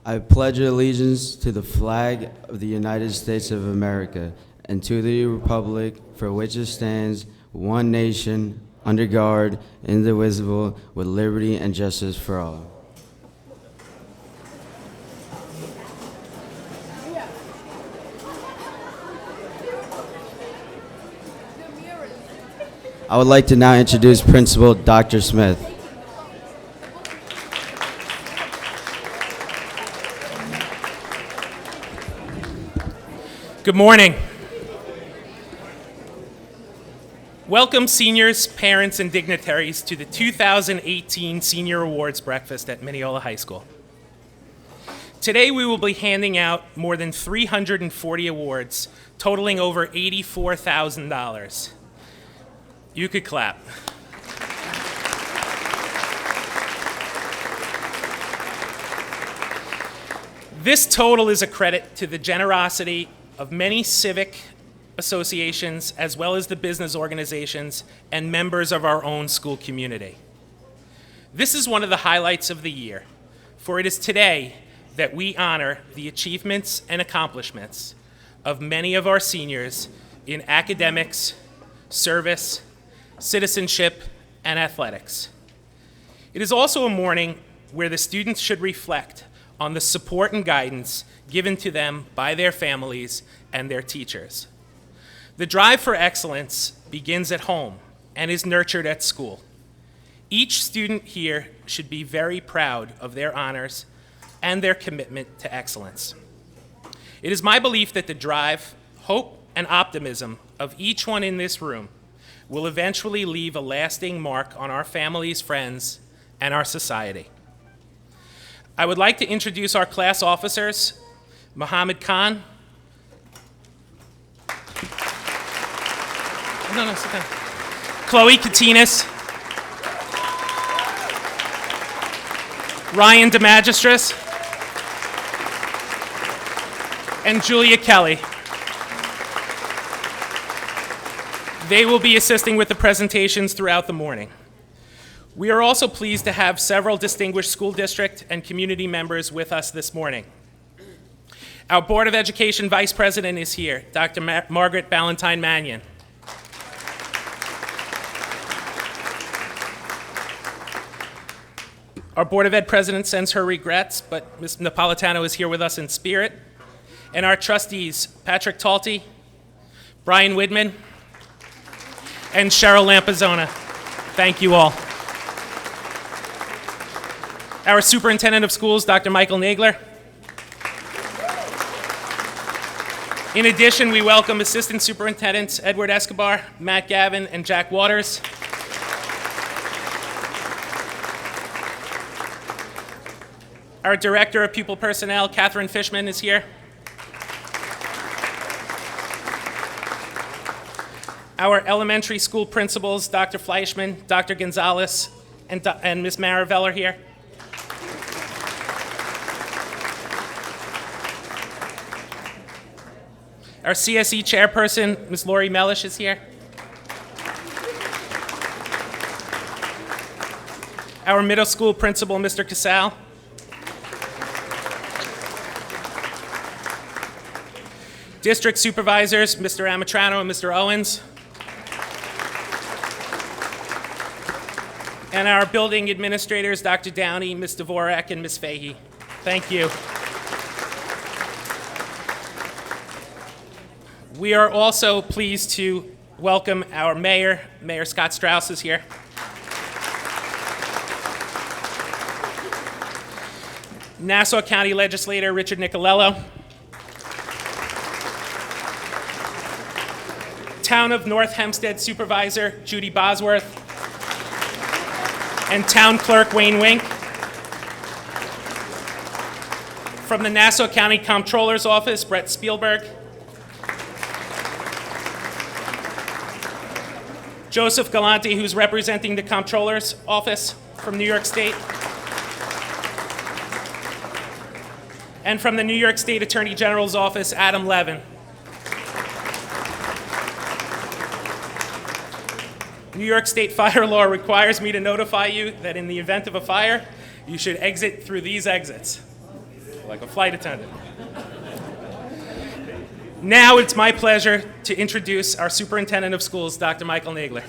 I pledge allegiance to the flag of the United States of America and to the republic for which it stands, one nation, under God, indivisible, with liberty and justice for all. I would like to now introduce Principal Dr. Smith. Good morning. Welcome seniors, parents, and dignitaries to the 2018 Senior Awards Breakfast at Mineola High School. Today we will be handing out more than 340 awards, totaling over $84,000. You could clap. This total is a credit to the generosity of many civic associations, as well as the business organizations and members of our own school community. This is one of the highlights of the year, for it is today that we honor the achievements and accomplishments of many of our seniors in academics, service, citizenship, and athletics. It is also a morning where the students should reflect on the support and guidance given to them by their families and their teachers. The drive for excellence begins at home and is nurtured at school. Each student here should be very proud of their honors and their commitment to excellence. It is my belief that the drive, hope, and optimism of each one in this room will eventually leave a lasting mark on our families, friends, and our society. I would like to introduce our class officers, Mohammed Khan. Sit down. Chloe Katinas. Ryan DeMagistris. And Julia Kelly. They will be assisting with the presentations throughout the morning. We are also pleased to have several distinguished school district and community members with us this morning. Our Board of Education Vice President is here, Dr. Margaret Ballantyne Mannion. Our Board of Ed President sends her regrets, but Ms. Napolitano is here with us in spirit. And our trustees, Patrick Talty, Brian Widman, and Cheryl Lampazona. Thank you all. Our Superintendent of Schools, Dr. Michael Nagler. In addition, we welcome Assistant Superintendents Edward Escobar, Matt Gavin, and Jack Waters. Our Director of Pupil Personnel, Catherine Fishman, is here. Our elementary school principals, Dr. Fleischman, Dr. Gonzalez, and Ms. Maravel are here. Our CSE chairperson, Ms. Lori Mellish, is here. Our middle school principal, Mr. Casal. District supervisors, Mr. Amatrano and Mr. Owens. And our building administrators, Dr. Downey, Ms. Dvorak, and Ms. Fahey. Thank you. We are also pleased to welcome our mayor. Mayor Scott Strauss is here. Nassau County Legislator Richard Nicolello. Town of North Hempstead Supervisor Judy Bosworth. And Town Clerk Wayne Wink. From the Nassau County Comptroller's Office, Brett Spielberg. Joseph Galante, who's representing the Comptroller's Office from New York State. And from the New York State Attorney General's Office, Adam Levin. New York State fire law requires me to notify you that in the event of a fire, you should exit through these exits. like a flight attendant. Now it's my pleasure to introduce our Superintendent of Schools, Dr. Michael Nagler.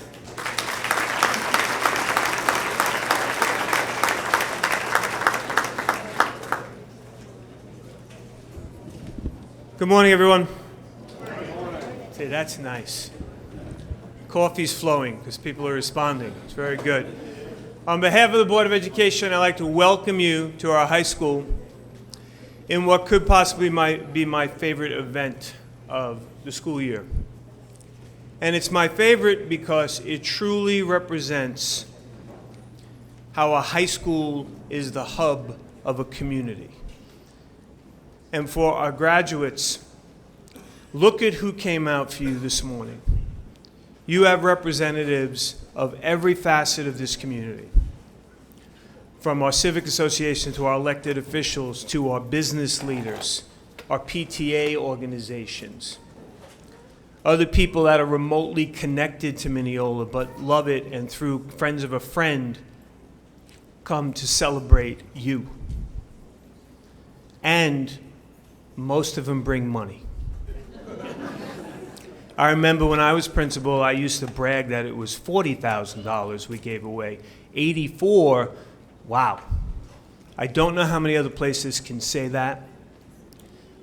Good morning, everyone. Say, that's nice. Coffee's flowing because people are responding. It's very good. On behalf of the Board of Education, I'd like to welcome you to our high school in what could possibly be my favorite event of the school year. And it's my favorite because it truly represents how a high school is the hub of a community. And for our graduates, look at who came out for you this morning. You have representatives of every facet of this community, from our civic association to our elected officials to our business leaders, our PTA organizations, other people that are remotely connected to Mineola but love it and through friends of a friend come to celebrate you. And most of them bring money. I remember when I was principal, I used to brag that it was $40,000 we gave away. 84, wow. I don't know how many other places can say that.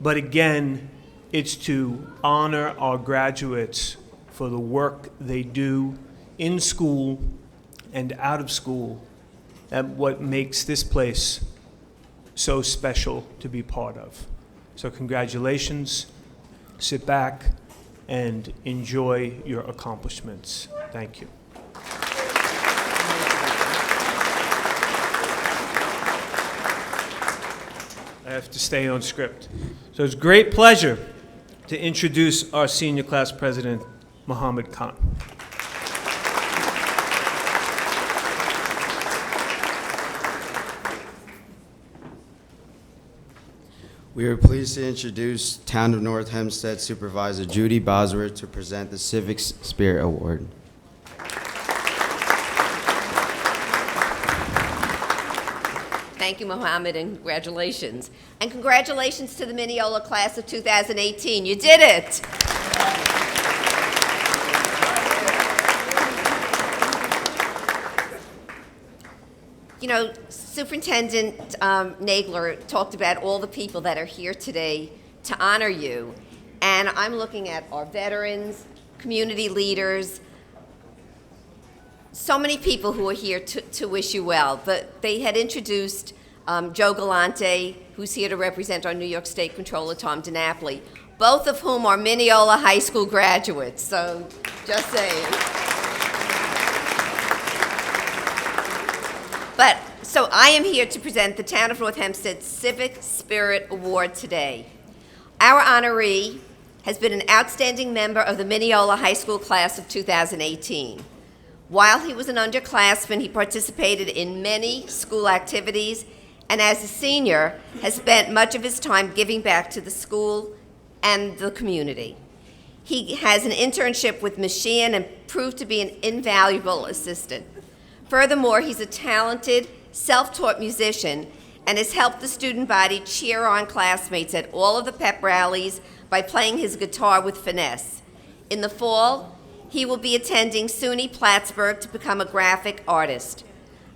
But again, it's to honor our graduates for the work they do in school and out of school, and what makes this place so special to be part of. So congratulations, sit back, and enjoy your accomplishments. Thank you. I have to stay on script. So it's a great pleasure to introduce our senior class president, Mohammed Khan. We are pleased to introduce Town of North Hempstead Supervisor Judy Bosworth to present the Civic Spirit Award. Thank you, Mohammed, and congratulations. And congratulations to the Mineola class of 2018. You did it. You know, Superintendent Nagler talked about all the people that are here today to honor you. And I'm looking at our veterans, community leaders, so many people who are here to wish you well. But they had introduced Joe Galante, who's here to represent our New York State Controller, Tom DiNapoli, both of whom are Mineola High School graduates. So just saying. So I am here to present the Town of North Hempstead Civic Spirit Award today. Our honoree has been an outstanding member of the Mineola High School class of 2018. While he was an underclassman, he participated in many school activities, and as a senior, has spent much of his time giving back to the school and the community. He has an internship with Ms. Sheehan and proved to be an invaluable assistant. Furthermore, he's a talented, self-taught musician and has helped the student body cheer on classmates at all of the pep rallies by playing his guitar with finesse. In the fall, he will be attending SUNY Plattsburgh to become a graphic artist.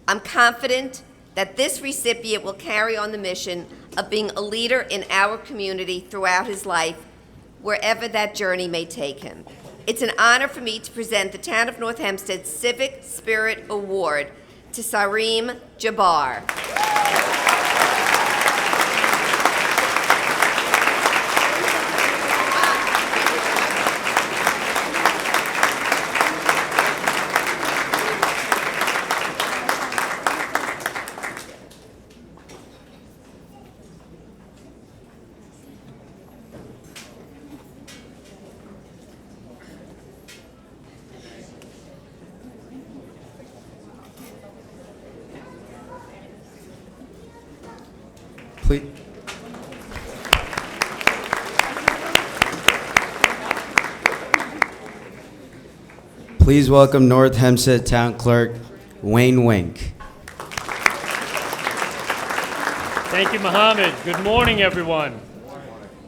I'm confident that this recipient will carry on the mission of being a leader in our community throughout his life, wherever that journey may take him. It's an honor for me to present the Town of North Hempstead Civic Spirit Award to Sareem Jabbar. Please. Please welcome North Hempstead Town Clerk Wayne Wink. Thank you, Mohammed. Good morning, everyone.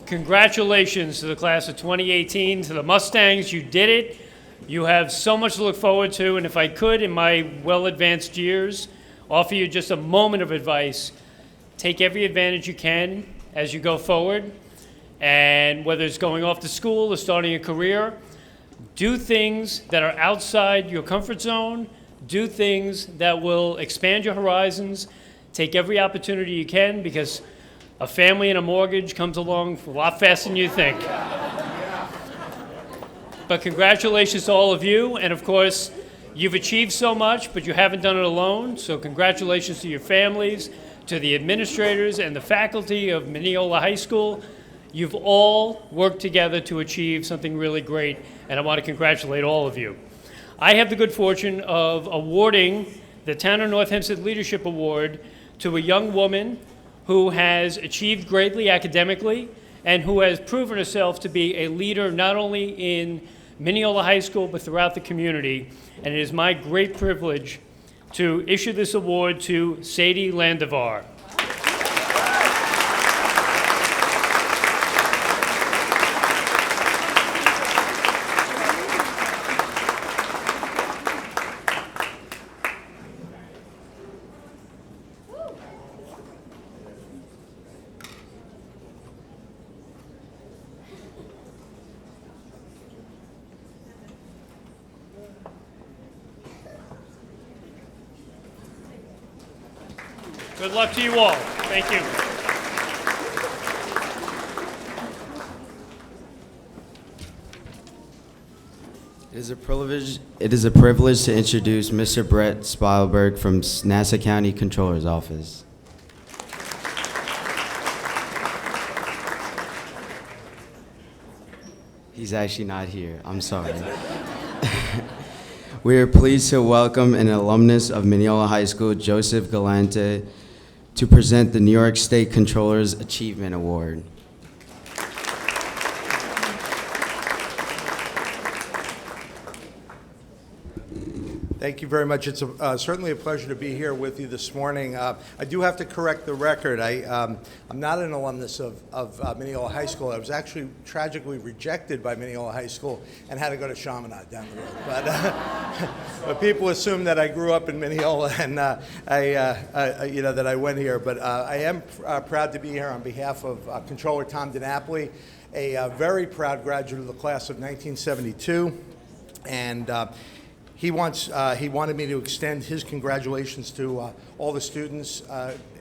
Congratulations to the class of 2018, to the Mustangs. You did it. You have so much to look forward to, and if I could, in my well-advanced years, offer you just a moment of advice. Take every advantage you can as you go forward, and whether it's going off to school or starting a career, do things that are outside your comfort zone. Do things that will expand your horizons. Take every opportunity you can, because a family and a mortgage comes along a lot faster than you think. But congratulations to all of you, and of course, you've achieved so much, but you haven't done it alone, so congratulations to your families, to the administrators and the faculty of Mineola High School. You've all worked together to achieve something really great, and I want to congratulate all of you. I have the good fortune of awarding the Town of North Hempstead Leadership Award to a young woman who has achieved greatly academically and who has proven herself to be a leader not only in Mineola High School but throughout the community. And it is my great privilege to issue this award to Sadie Landivar. Good luck to you all. Thank you. It is a privilege to introduce Mr. Brett Spielberg from Nassau County Controller's Office. He's actually not here. I'm sorry. We are pleased to welcome an alumnus of Mineola High School, Joseph Galante, to present the New York State Controller's Achievement Award. Thank you very much. It's certainly a pleasure to be here with you this morning. I do have to correct the record. I'm not an alumnus of Mineola High School. I was actually tragically rejected by Mineola High School and had to go to Chaminade down the road. But people assume that I grew up in Mineola and that I went here. But I am proud to be here on behalf of Controller Tom DiNapoli, a very proud graduate of the class of 1972, and he wanted me to extend his congratulations to all the students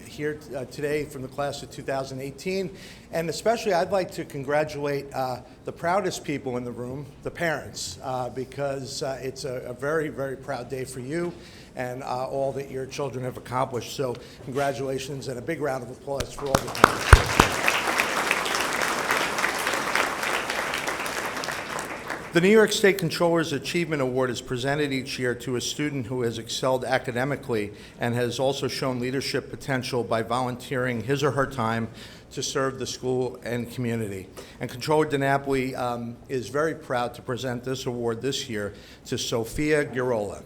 here today from the class of 2018. And especially I'd like to congratulate the proudest people in the room, the parents, because it's a very, very proud day for you and all that your children have accomplished. So congratulations and a big round of applause for all the parents. The New York State Controller's Achievement Award is presented each year to a student who has excelled academically and has also shown leadership potential by volunteering his or her time to serve the school and community. And Controller DiNapoli is very proud to present this award this year to Sophia Girola.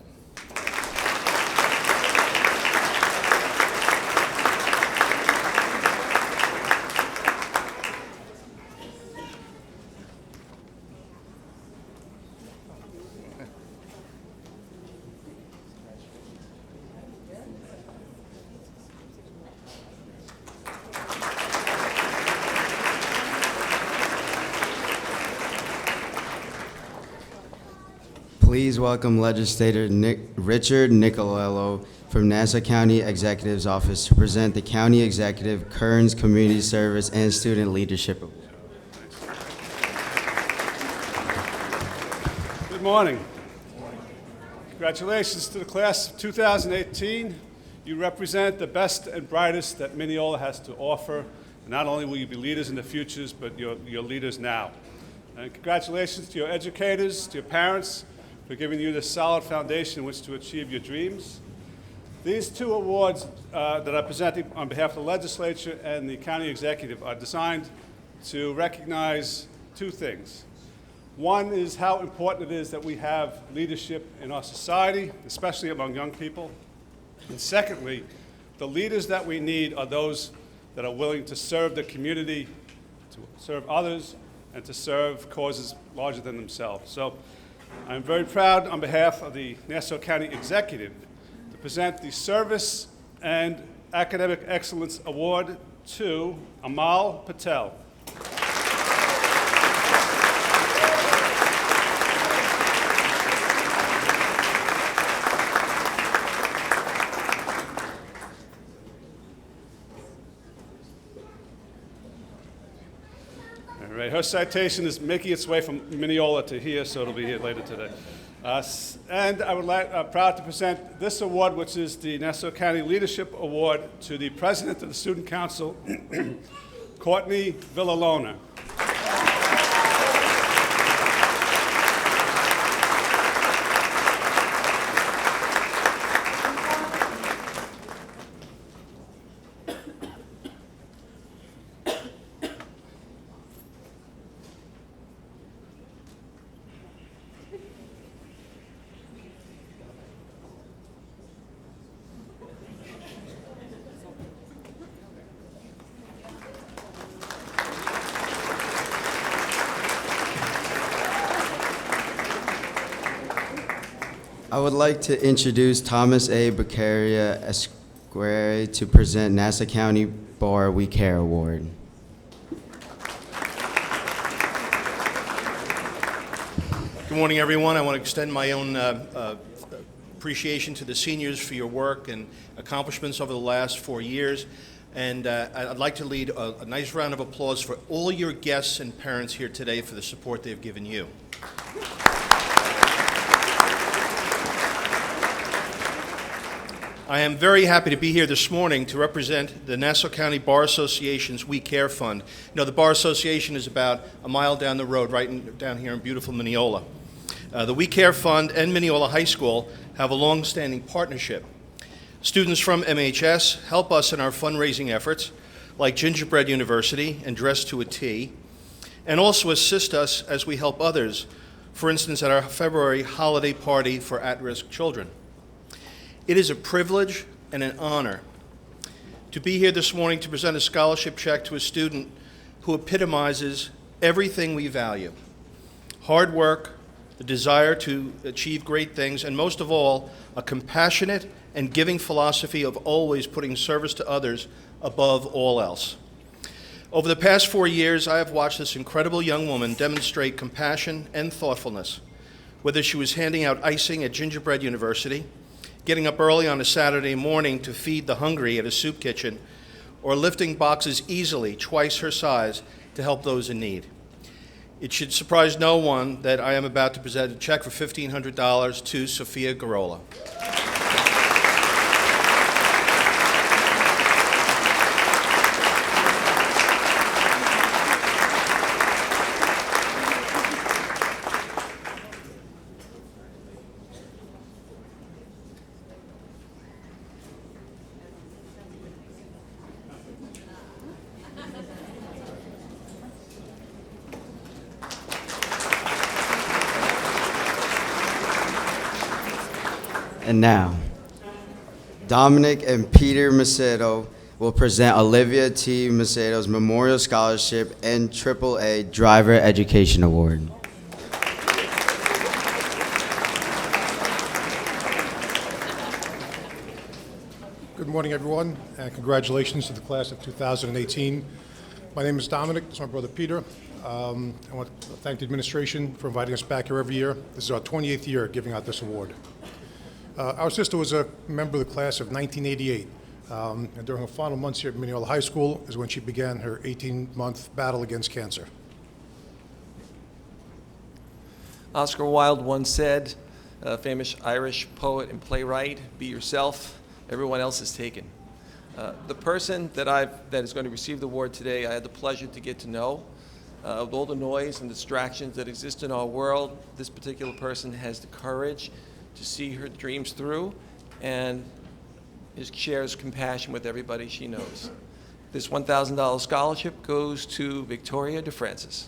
Please welcome Legislator Richard Nicolello from Nassau County Executive's Office to present the County Executive Kearns Community Service and Student Leadership Award. Good morning. Congratulations to the class of 2018. You represent the best and brightest that Mineola has to offer. Not only will you be leaders in the futures, but you're leaders now. And congratulations to your educators, to your parents, for giving you this solid foundation in which to achieve your dreams. These two awards that I'm presenting on behalf of the legislature and the county executive are designed to recognize two things. One is how important it is that we have leadership in our society, especially among young people. And secondly, the leaders that we need are those that are willing to serve the community, to serve others, and to serve causes larger than themselves. So I'm very proud on behalf of the Nassau County Executive to present the Service and Academic Excellence Award to Amal Patel. All right, her citation is making its way from Mineola to here, so it'll be here later today. And I would proud to present this award, which is the Nassau County Leadership Award, to the President of the Student Council, Courtney Villalona. I would like to introduce Thomas A. Beccaria Esquire to present Nassau County Bar We Care Award. Good morning, everyone. I want to extend my own appreciation to the seniors for your work and accomplishments over the last 4 years. And I'd like to lead a nice round of applause for all your guests and parents here today for the support they've given you. I am very happy to be here this morning to represent the Nassau County Bar Association's We Care Fund. You know, the Bar Association is about a mile down the road, down here in beautiful Mineola. The We Care Fund and Mineola High School have a long-standing partnership. Students from MHS help us in our fundraising efforts, like Gingerbread University and Dress to a T, and also assist us as we help others, for instance, at our February holiday party for at-risk children. It is a privilege and an honor to be here this morning to present a scholarship check to a student who epitomizes everything we value: hard work, the desire to achieve great things, and most of all, a compassionate and giving philosophy of always putting service to others above all else. Over the past 4 years, I have watched this incredible young woman demonstrate compassion and thoughtfulness, whether she was handing out icing at Gingerbread University, getting up early on a Saturday morning to feed the hungry at a soup kitchen, or lifting boxes easily twice her size to help those in need. It should surprise no one that I am about to present a check for $1,500 to Sophia Garola. And now, Dominic and Peter Macedo will present Olivia T. Macedo's Memorial Scholarship and AAA Driver Education Award. Good morning, everyone, and congratulations to the class of 2018. My name is Dominic. This is my brother Peter. I want to thank the administration for inviting us back here every year. This is our 28th year giving out this award. Our sister was a member of the class of 1988, and during her final months here at Mineola High School is when she began her 18-month battle against cancer. Oscar Wilde once said, a famous Irish poet and playwright, "Be yourself, everyone else is taken." The person that is going to receive the award today, I had the pleasure to get to know. With all the noise and distractions that exist in our world, this particular person has the courage to see her dreams through and shares compassion with everybody she knows. This $1,000 scholarship goes to Victoria DeFrancis.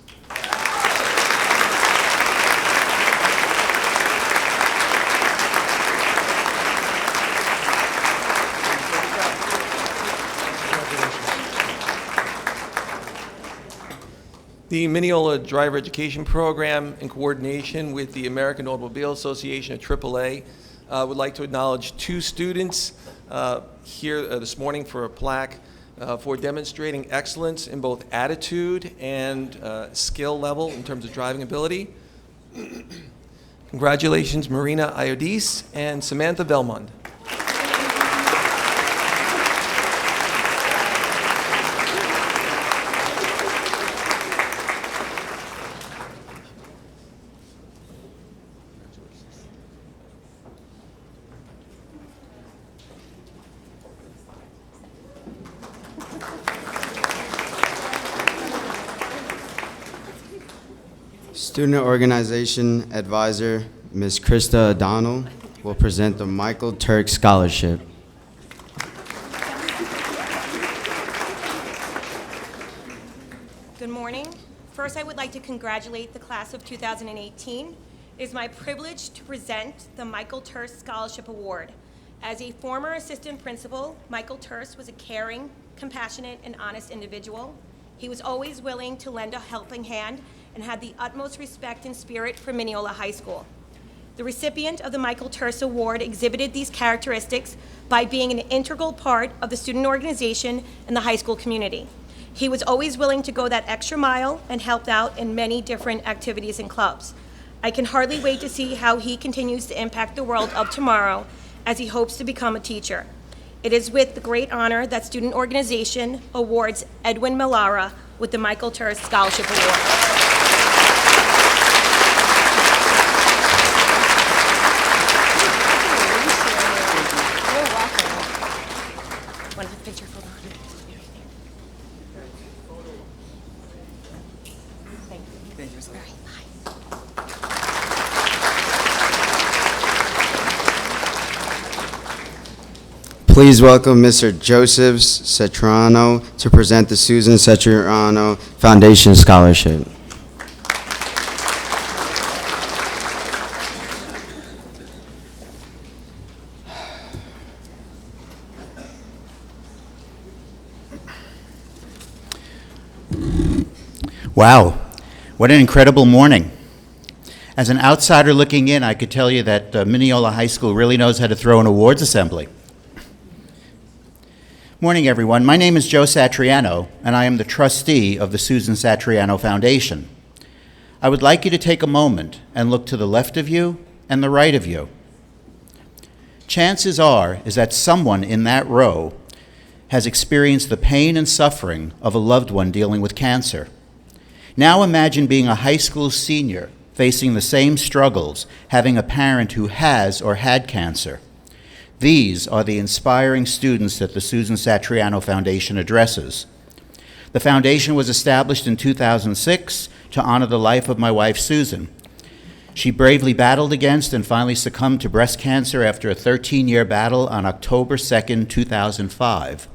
The Mineola Driver Education Program, in coordination with the American Automobile Association at AAA, would like to acknowledge 2 students here this morning for a plaque for demonstrating excellence in both attitude and skill level in terms of driving ability. Congratulations, Marina Iodis and Samantha Belmond. Student Organization Advisor, Ms. Krista O'Donnell, will present the Michael Turk Scholarship. Good morning. First, I would like to congratulate the class of 2018. It is my privilege to present the Michael Turse Scholarship Award. As a former assistant principal, Michael Turse was a caring, compassionate, and honest individual. He was always willing to lend a helping hand and had the utmost respect and spirit for Mineola High School. The recipient of the Michael Turse Award exhibited these characteristics by being an integral part of the student organization and the high school community. He was always willing to go that extra mile and helped out in many different activities and clubs. I can hardly wait to see how he continues to impact the world of tomorrow as he hopes to become a teacher. It is with the great honor that Student Organization awards Edwin Millara with the Michael Turse Scholarship Award. Please welcome Mr. Joseph Cetrano to present the Susan Cetrano Foundation Scholarship. Wow, what an incredible morning. As an outsider looking in, I could tell you that Mineola High School really knows how to throw an awards assembly. Morning, everyone. My name is Joe Satriano, and I am the trustee of the Susan Satriano Foundation. I would like you to take a moment and look to the left of you and the right of you. Chances are is that someone in that row has experienced the pain and suffering of a loved one dealing with cancer. Now imagine being a high school senior facing the same struggles, having a parent who has or had cancer. These are the inspiring students that the Susan Satriano Foundation addresses. The foundation was established in 2006 to honor the life of my wife, Susan. She bravely battled against and finally succumbed to breast cancer after a 13-year battle on October 2nd, 2005.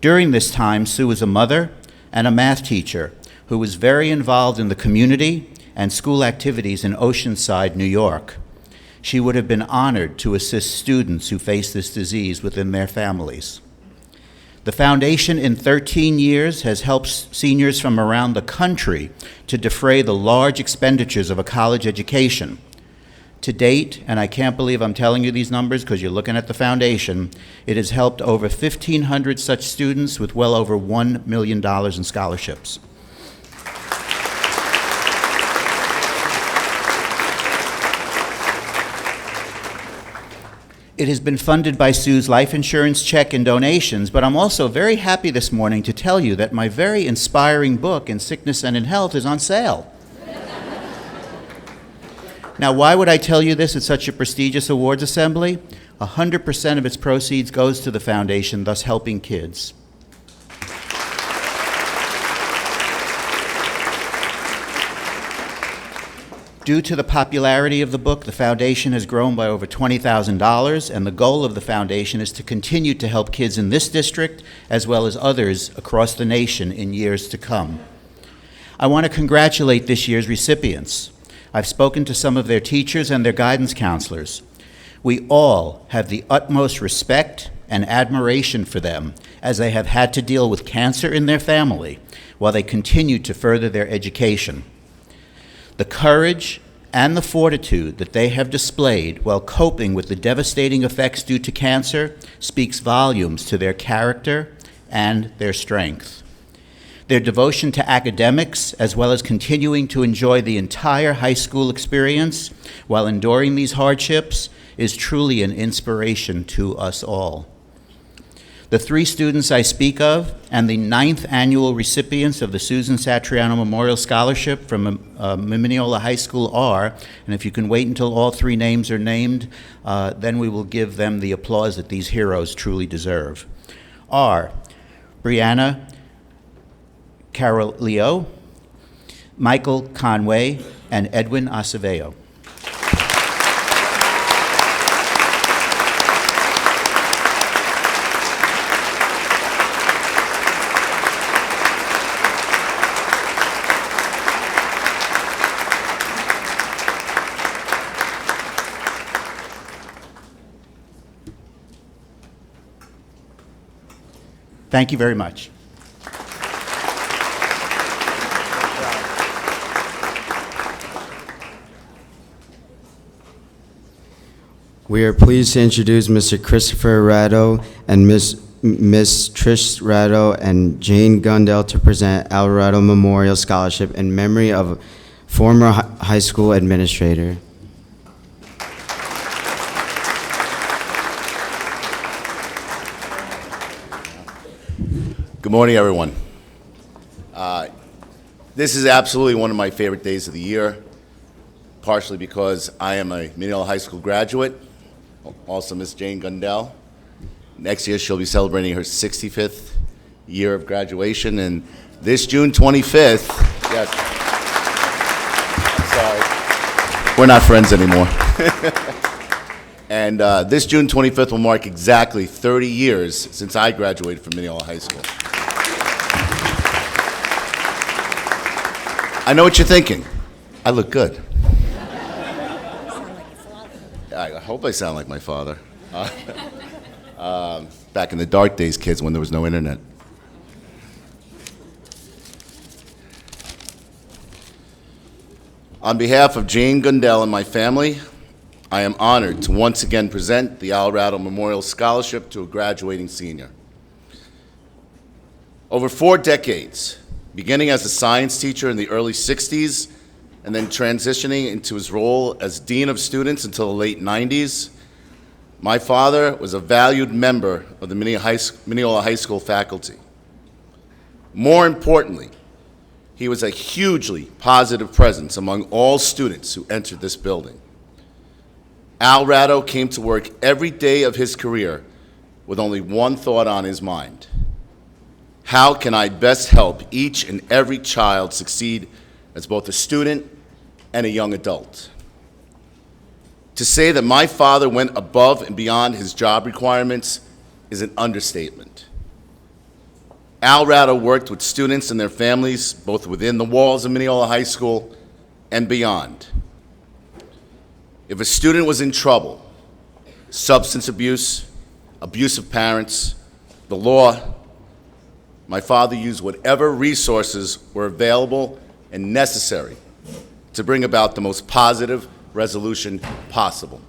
During this time, Sue was a mother and a math teacher who was very involved in the community and school activities in Oceanside, New York. She would have been honored to assist students who face this disease within their families. The foundation in 13 years has helped seniors from around the country to defray the large expenditures of a college education. To date, and I can't believe I'm telling you these numbers because you're looking at the foundation, it has helped over 1,500 such students with well over $1 million in scholarships. It has been funded by Sue's life insurance check and donations, but I'm also very happy this morning to tell you that my very inspiring book, In Sickness and in Health, is on sale. Now, why would I tell you this at such a prestigious awards assembly? 100% of its proceeds goes to the foundation, thus helping kids. Due to the popularity of the book, the foundation has grown by over $20,000, and the goal of the foundation is to continue to help kids in this district as well as others across the nation in years to come. I want to congratulate this year's recipients. I've spoken to some of their teachers and their guidance counselors. We all have the utmost respect and admiration for them as they have had to deal with cancer in their family, while they continued to further their education. The courage and the fortitude that they have displayed while coping with the devastating effects due to cancer speaks volumes to their character and their strength. Their devotion to academics, as well as continuing to enjoy the entire high school experience while enduring these hardships, is truly an inspiration to us all. The 3 students I speak of and the 9th annual recipients of the Susan Satriano Memorial Scholarship from Mineola High School are, and if you can wait until all 3 names are named, then we will give them the applause that these heroes truly deserve, are Brianna Caroleo, Michael Conway, and Edwin Acevedo. Thank you very much. We are pleased to introduce Mr. Christopher Ratto and Miss Trish Ratto and Jane Gundel to present Al Ratto Memorial Scholarship in memory of former high school administrator. Good morning, everyone. This is absolutely one of my favorite days of the year, partially because I am a Mineola High School graduate, also Miss Jane Gundel. Next year, she'll be celebrating her 65th year of graduation, and this June 25th, yes, I'm sorry, we're not friends anymore. And this June 25th will mark exactly 30 years since I graduated from Mineola High School. I know what you're thinking. I look good. I hope I sound like my father. Back in the dark days, kids, when there was no internet. On behalf of Jane Gundel and my family, I am honored to once again present the Al Ratto Memorial Scholarship to a graduating senior. Over 4 decades, beginning as a science teacher in the early 60s and then transitioning into his role as Dean of Students until the late 90s, my father was a valued member of the Mineola High School faculty. More importantly, he was a hugely positive presence among all students who entered this building. Al Ratto came to work every day of his career with only one thought on his mind: how can I best help each and every child succeed as both a student and a young adult? To say that my father went above and beyond his job requirements is an understatement. Al Ratto worked with students and their families, both within the walls of Mineola High School and beyond. If a student was in trouble, substance abuse, abusive parents, the law, my father used whatever resources were available and necessary to bring about the most positive resolution possible.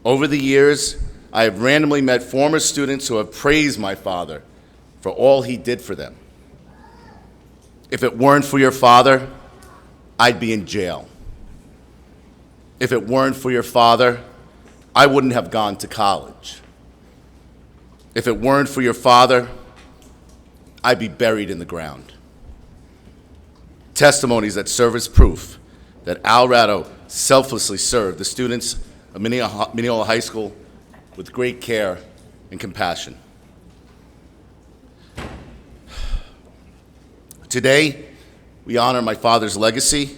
Over the years, I have randomly met former students who have praised my father for all he did for them. If it weren't for your father, I'd be in jail. If it weren't for your father, I wouldn't have gone to college. If it weren't for your father, I'd be buried in the ground. Testimonies that serve as proof that Al Ratto selflessly served the students of Mineola High School with great care and compassion. Today, we honor my father's legacy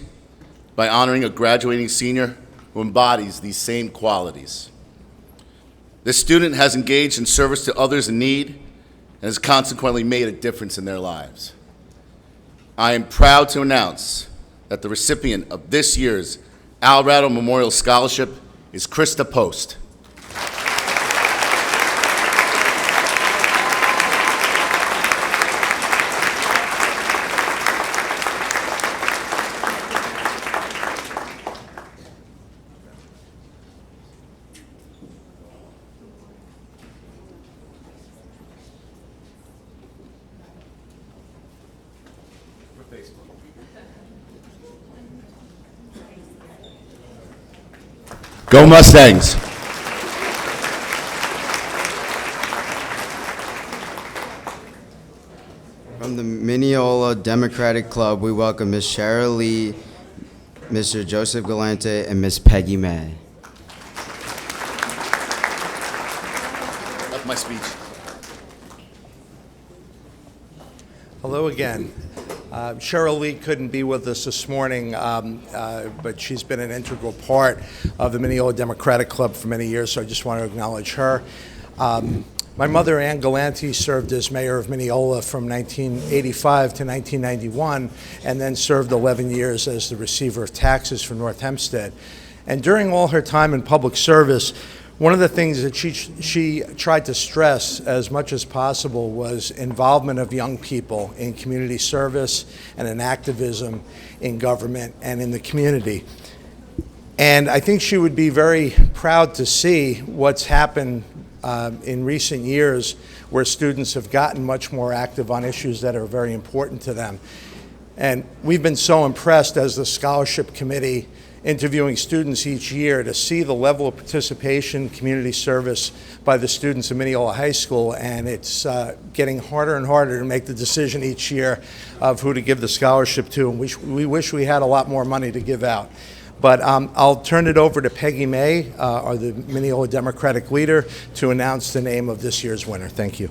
by honoring a graduating senior who embodies these same qualities. This student has engaged in service to others in need and has consequently made a difference in their lives. I am proud to announce that the recipient of this year's Al Ratto Memorial Scholarship is Krista Post. Go Mustangs! From the Mineola Democratic Club, we welcome Ms. Cheryl Lee, Mr. Joseph Galante, and Ms. Peggy May. That's my speech. Hello again. Cheryl Lee couldn't be with us this morning, but she's been an integral part of the Mineola Democratic Club for many years, so I just want to acknowledge her. My mother, Ann Galante, served as mayor of Mineola from 1985 to 1991, and then served 11 years as the receiver of taxes for North Hempstead. And during all her time in public service, one of the things that she tried to stress as much as possible was involvement of young people in community service and in activism in government and in the community. And I think she would be very proud to see what's happened in recent years, where students have gotten much more active on issues that are very important to them. And we've been so impressed as the scholarship committee interviewing students each year to see the level of participation, community service by the students of Mineola High School, and it's getting harder and harder to make the decision each year of who to give the scholarship to, and we wish we had a lot more money to give out. But I'll turn it over to Peggy May, the Mineola Democratic leader, to announce the name of this year's winner. Thank you.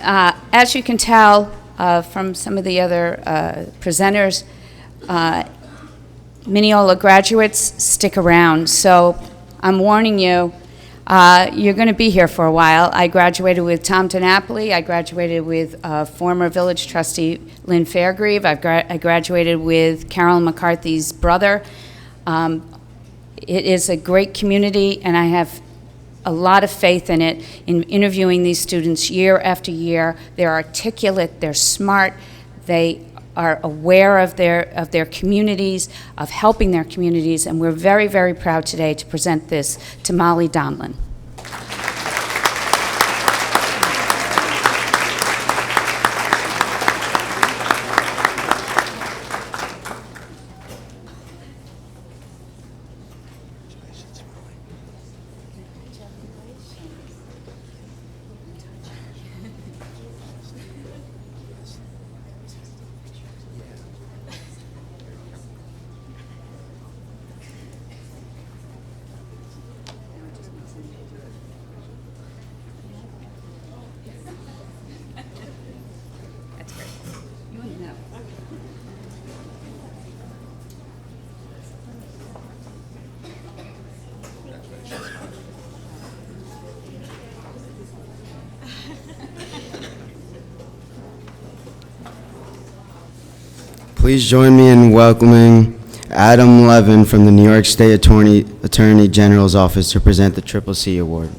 As you can tell from some of the other presenters, Mineola graduates stick around. So I'm warning you, you're going to be here for a while. I graduated with Tom DiNapoli. I graduated with former village trustee Lynn Fairgrieve. I graduated with Carolyn McCarthy's brother. It is a great community, and I have a lot of faith in it, in interviewing these students year after year. They're articulate, they're smart, they are aware of their communities, of helping their communities, and we're very, very proud today to present this to Molly Donlin. Please join me in welcoming Adam Levin from the New York State Attorney General's Office to present the Triple C Award.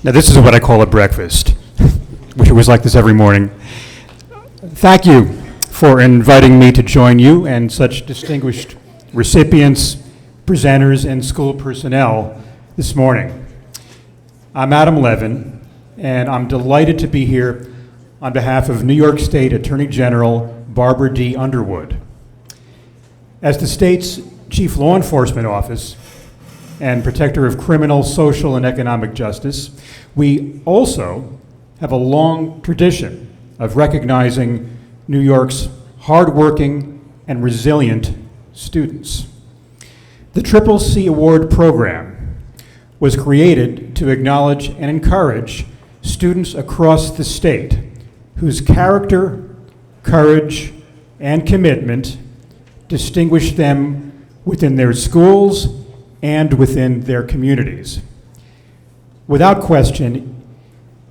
Now this is what I call a breakfast. Wish it was like this every morning. Thank you for inviting me to join you and such distinguished recipients, presenters, and school personnel this morning. I'm Adam Levin, and I'm delighted to be here on behalf of New York State Attorney General Barbara D. Underwood. As the state's chief law enforcement office and protector of criminal, social, and economic justice, we also have a long tradition of recognizing New York's hardworking and resilient students. The Triple C Award program was created to acknowledge and encourage students across the state whose character, courage, and commitment distinguish them within their schools and within their communities. Without question,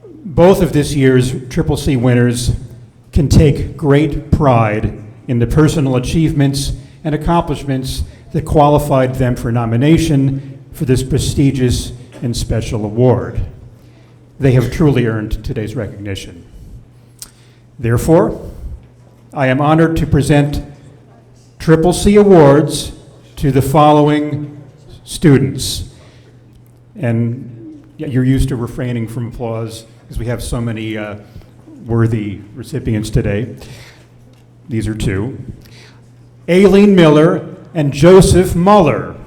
both of this year's Triple C winners can take great pride in the personal achievements and accomplishments that qualified them for nomination for this prestigious and special award. They have truly earned today's recognition. Therefore, I am honored to present Triple C Awards to the following students. And yeah, you're used to refraining from applause because we have so many worthy recipients today. These are two. Aileen Miller and Joseph Muller.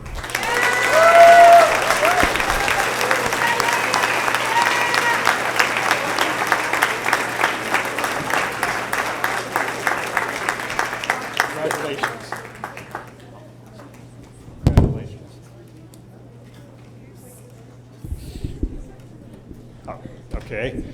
Okay.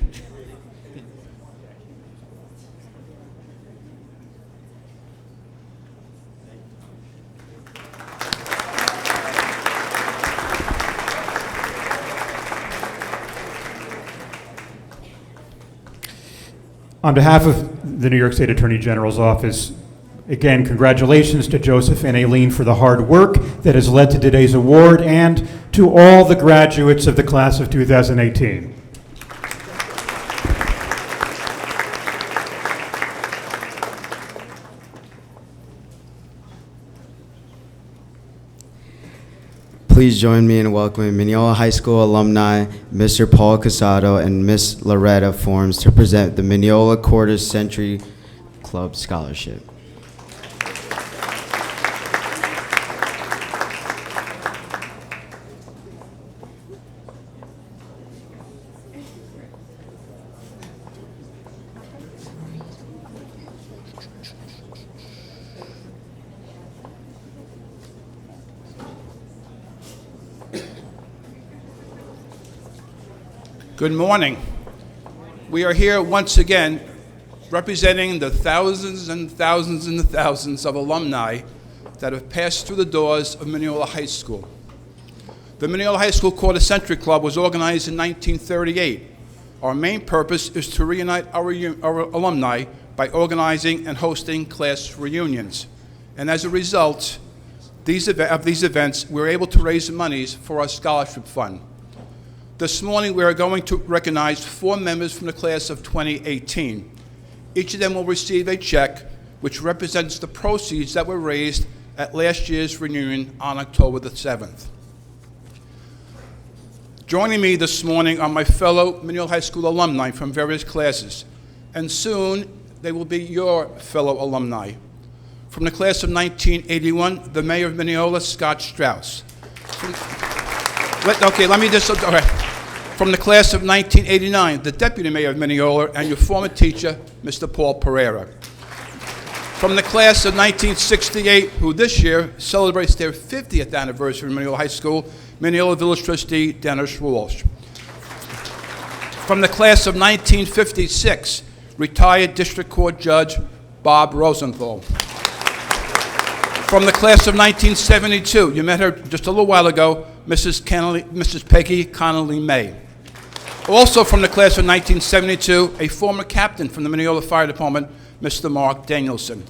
On behalf of the New York State Attorney General's office, again, congratulations to Joseph and Aileen for the hard work that has led to today's award and to all the graduates of the class of 2018. Please join me in welcoming Mineola High School alumni, Mr. Paul Casado and Miss Loretta Forms, to present the Mineola Quarter Century Club Scholarship. Good morning. We are here once again representing the thousands and thousands and thousands of alumni that have passed through the doors of Mineola High School. The Mineola High School Quarter Century Club was organized in 1938. Our main purpose is to reunite our alumni by organizing and hosting class reunions. And as a result of these events, we're able to raise monies for our scholarship fund. This morning, we are going to recognize 4 members from the class of 2018. Each of them will receive a check which represents the proceeds that were raised at last year's reunion on October the 7th. Joining me this morning are my fellow Mineola High School alumni from various classes, and soon they will be your fellow alumni. From the class of 1981, the mayor of Mineola, Scott Strauss. From the class of 1989, the deputy mayor of Mineola and your former teacher, Mr. Paul Pereira. From the class of 1968, who this year celebrates their 50th anniversary of Mineola High School, Mineola Village trustee Dennis Walsh. From the class of 1956, retired district court judge Bob Rosenthal. From the class of 1972, you met her just a little while ago, Mrs. Peggy Connolly May. Also from the class of 1972, a former captain from the Mineola Fire Department, Mr. Mark Danielson.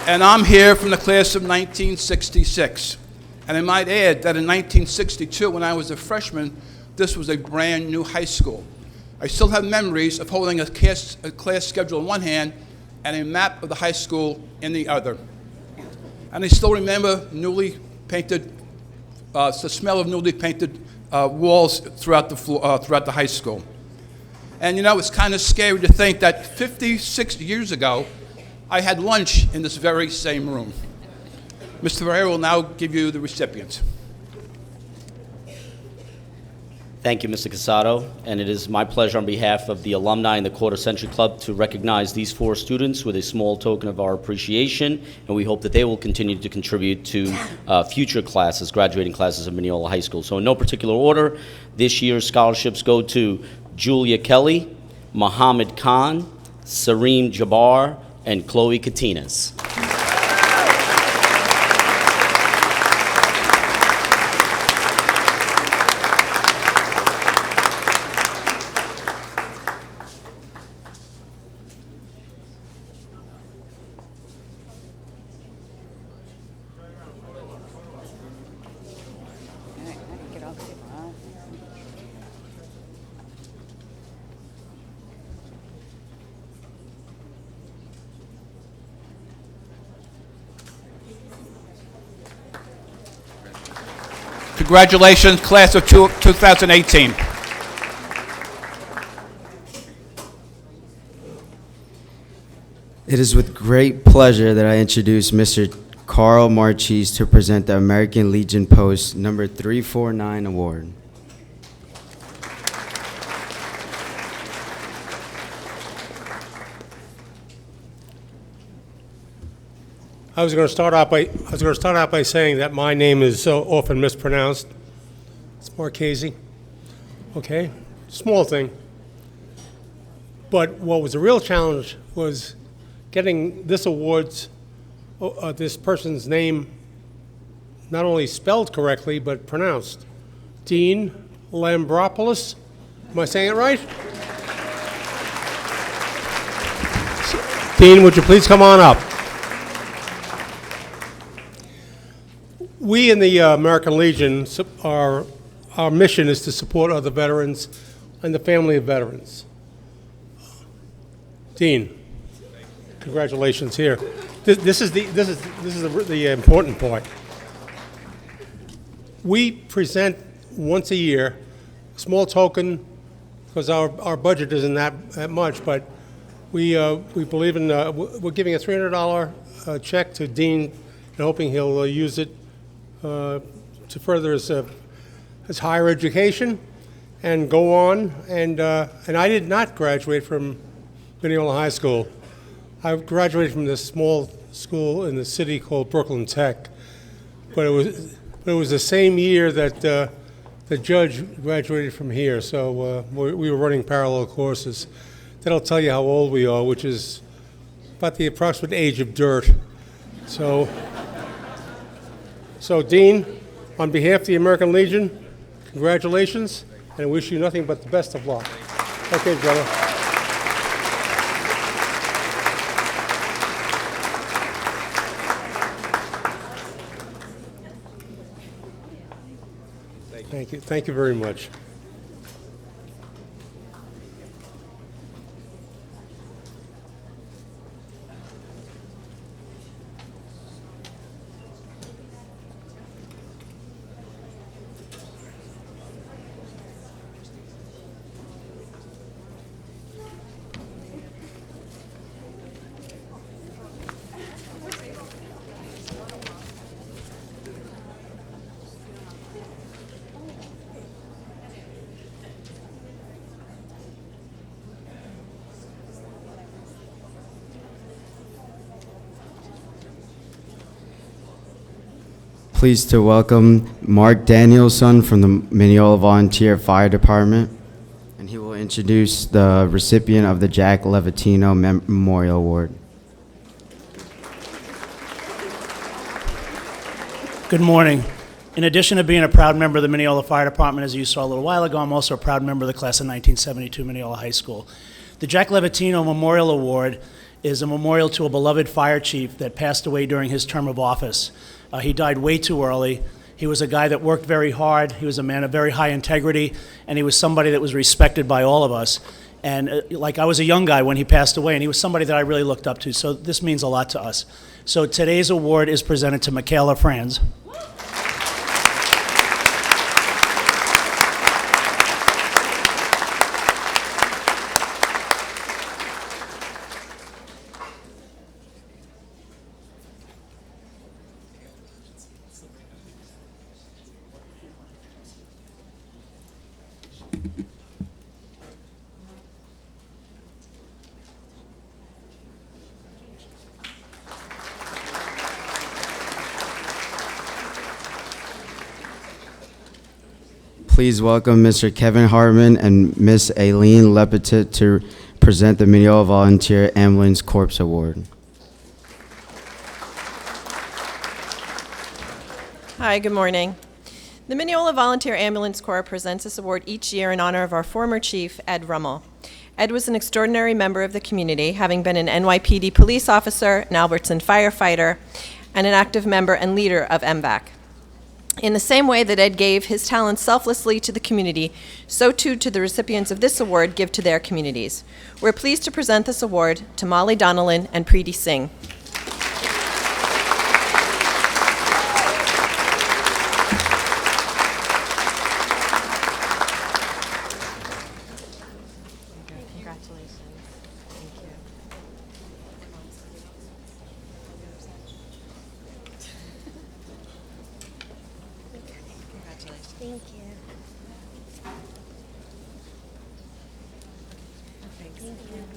And I'm here from the class of 1966. And I might add that in 1962, when I was a freshman, this was a brand new high school. I still have memories of holding a class schedule in one hand and a map of the high school in the other. And I still remember newly painted, the smell of newly painted walls throughout the high school. And you know, it's kind of scary to think that 56 years ago, I had lunch in this very same room. Mr. Pereira will now give you the recipients. Thank you, Mr. Casado, and it is my pleasure on behalf of the alumni and the Quarter Century Club to recognize these 4 students with a small token of our appreciation, and we hope that they will continue to contribute to future classes, graduating classes of Mineola High School. So in no particular order, this year's scholarships go to Julia Kelly, Mohammed Khan, Sareem Jabbar, and Chloe Katinas. Congratulations, class of 2018. It is with great pleasure that I introduce Mr. Carl Marchese to present the American Legion Post number 349 award. I was going to start out by saying that my name is so often mispronounced. It's Marchese. Okay, small thing. But what was a real challenge was getting this this person's name not only spelled correctly but pronounced. Dean Lambropoulos. Am I saying it right? Dean, would you please come on up? We in the American Legion, our mission is to support other veterans and the family of veterans. Dean, congratulations here. This is the important part. We present once a year a small token, because our budget isn't that much, but we believe in we're giving a $300 check to Dean and hoping he'll use it to further his higher education and go on. And I did not graduate from Mineola High School. I graduated from this small school in the city called Brooklyn Tech, but it was the same year that the judge graduated from here. So we were running parallel courses. That'll tell you how old we are, which is about the approximate age of dirt. So Dean, on behalf of the American Legion, congratulations, and I wish you nothing but the best of luck. Okay, brother. Thank you. Thank you very much. Pleased to welcome Mark Danielson from the Mineola Volunteer Fire Department, and he will introduce the recipient of the Jack Levatino Memorial Award. Good morning. In addition to being a proud member of the Mineola Fire Department, as you saw a little while ago, I'm also a proud member of the class of 1972 Mineola High School. The Jack Levatino Memorial Award is a memorial to a beloved fire chief that passed away during his term of office. He died way too early. He was a guy that worked very hard. He was a man of very high integrity, and he was somebody that was respected by all of us. And I was a young guy when he passed away, and he was somebody that I really looked up to. So this means a lot to us. So today's award is presented to Michaela Franz. Please welcome Mr. Kevin Hartman and Miss Aileen Lepetit to present the Mineola Volunteer Ambulance Corps Award. Hi, good morning. The Mineola Volunteer Ambulance Corps presents this award each year in honor of our former chief, Ed Rummel. Ed was an extraordinary member of the community, having been an NYPD police officer, an Albertson firefighter, and an active member and leader of MVAC. In the same way that Ed gave his talents selflessly to the community, so too to the recipients of this award give to their communities. We're pleased to present this award to Molly Donnellan and Preeti Singh.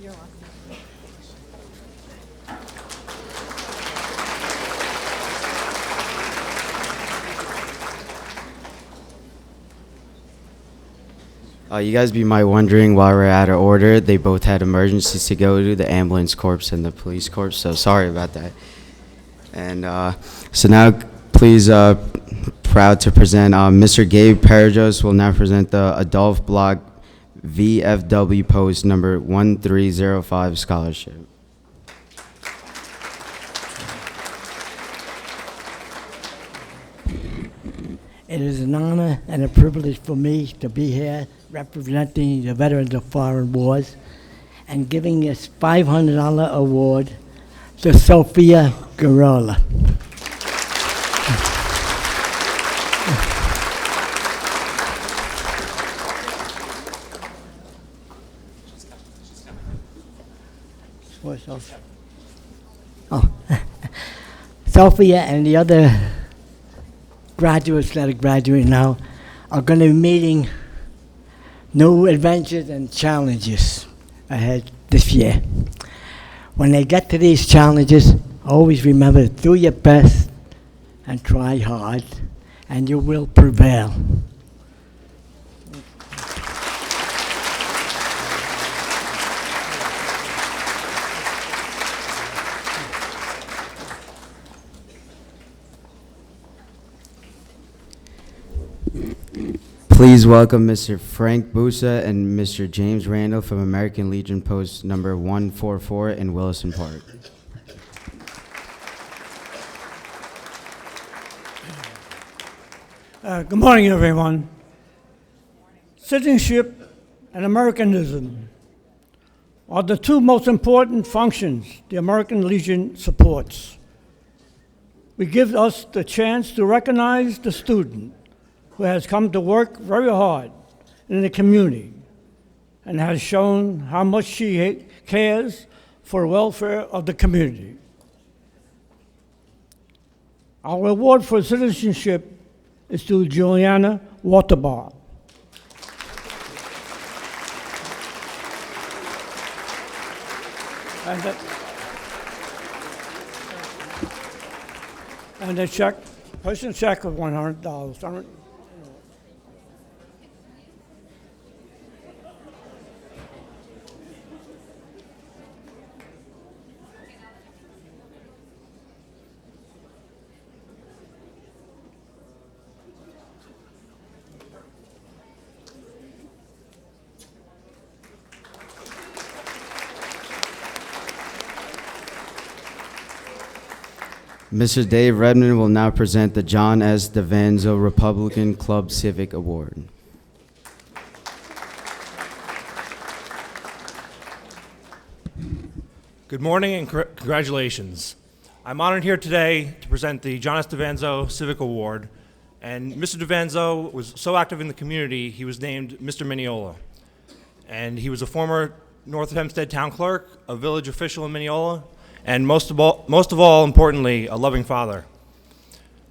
You're welcome. You guys be might wondering why we're out of order. They both had emergencies to go to, the ambulance corps and the police corps, so sorry about that. And so now, please, proud to present Mr. Gabe Parajos will now present the Adolph Block VFW Post number 1305 scholarship. It is an honor and a privilege for me to be here representing the veterans of foreign wars and giving this $500 award to Sophia Garola. Oh. Sophia and the other graduates that are graduating now are going to be meeting new adventures and challenges ahead this year. When they get to these challenges, always remember to do your best and try hard, and you will prevail. Please welcome Mr. Frank Busa and Mr. James Randall from American Legion Post number 144 in Wilson Park. Good morning, everyone. Citizenship and Americanism are the two most important functions the American Legion supports. We give us the chance to recognize the student who has come to work very hard in the community and has shown how much she cares for the welfare of the community. Our award for citizenship is to Juliana Waterbar. And a check, person check of $100. Mr. Dave Redmond will now present the John S. DeVanzo Republican Club Civic Award. Good morning and congratulations. I'm honored here today to present the John S. DeVanzo Civic Award. And Mr. DeVanzo was so active in the community, he was named Mr. Mineola. And he was a former North Hempstead town clerk, a village official in Mineola, and most of all, importantly, a loving father.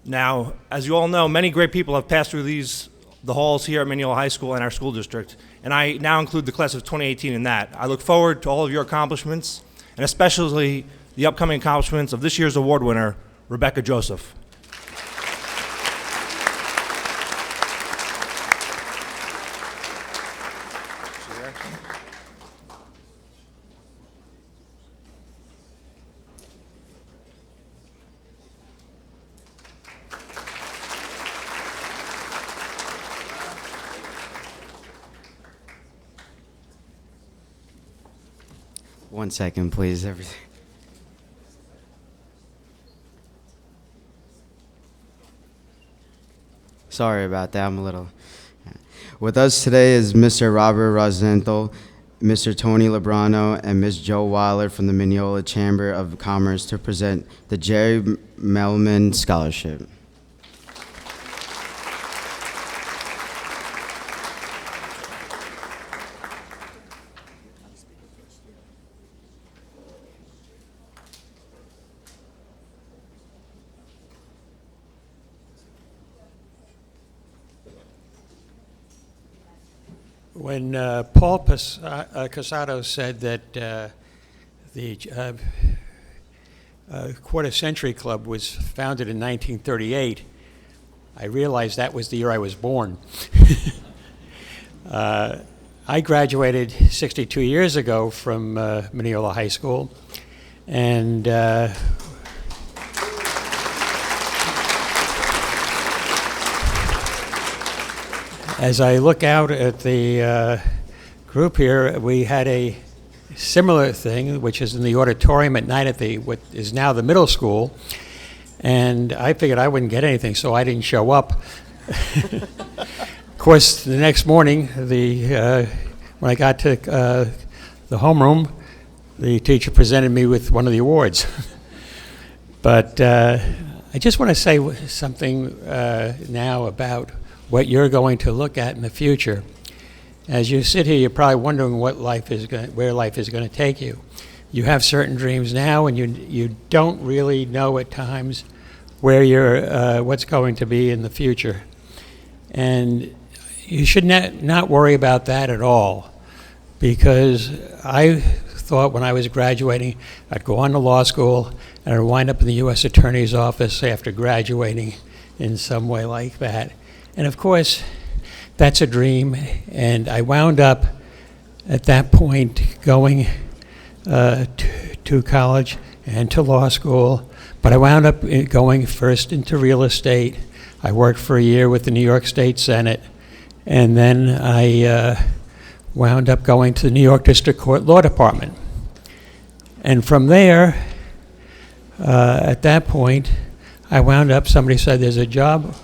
Now, as you all know, many great people have passed through the halls here at Mineola High School and our school district, and I now include the class of 2018 in that. I look forward to all of your accomplishments, and especially the upcoming accomplishments of this year's award winner, Rebecca Joseph. One second, please, everything. Sorry about that, I'm a little. With us today is Mr. Robert Rosenthal, Mr. Tony Lebrano, and Ms. Joe Weiler from the Mineola Chamber of Commerce to present the Jerry Melman Scholarship. When Paul Casado said that the Quarter Century Club was founded in 1938, I realized that was the year I was born. I graduated 62 years ago from Mineola High School, and as I look out at the group here, we had a similar thing, which is in the auditorium at night at what is now the middle school, and I figured I wouldn't get anything, so I didn't show up. Of course, the next morning, when I got to the homeroom, the teacher presented me with one of the awards. But I just want to say something now about what you're going to look at in the future. As you sit here, you're probably wondering where life is going to take you. You have certain dreams now, and you don't really know at times where what's going to be in the future. And you should not worry about that at all, because I thought when I was graduating, I'd go on to law school and I'd wind up in the U.S. Attorney's Office after graduating in some way like that. And of course, that's a dream, and I wound up at that point going to college and to law school, but I wound up going first into real estate. I worked for a year with the New York State Senate, and then I wound up going to the New York District Court Law Department. And from there, at that point, I wound up, somebody said there's a job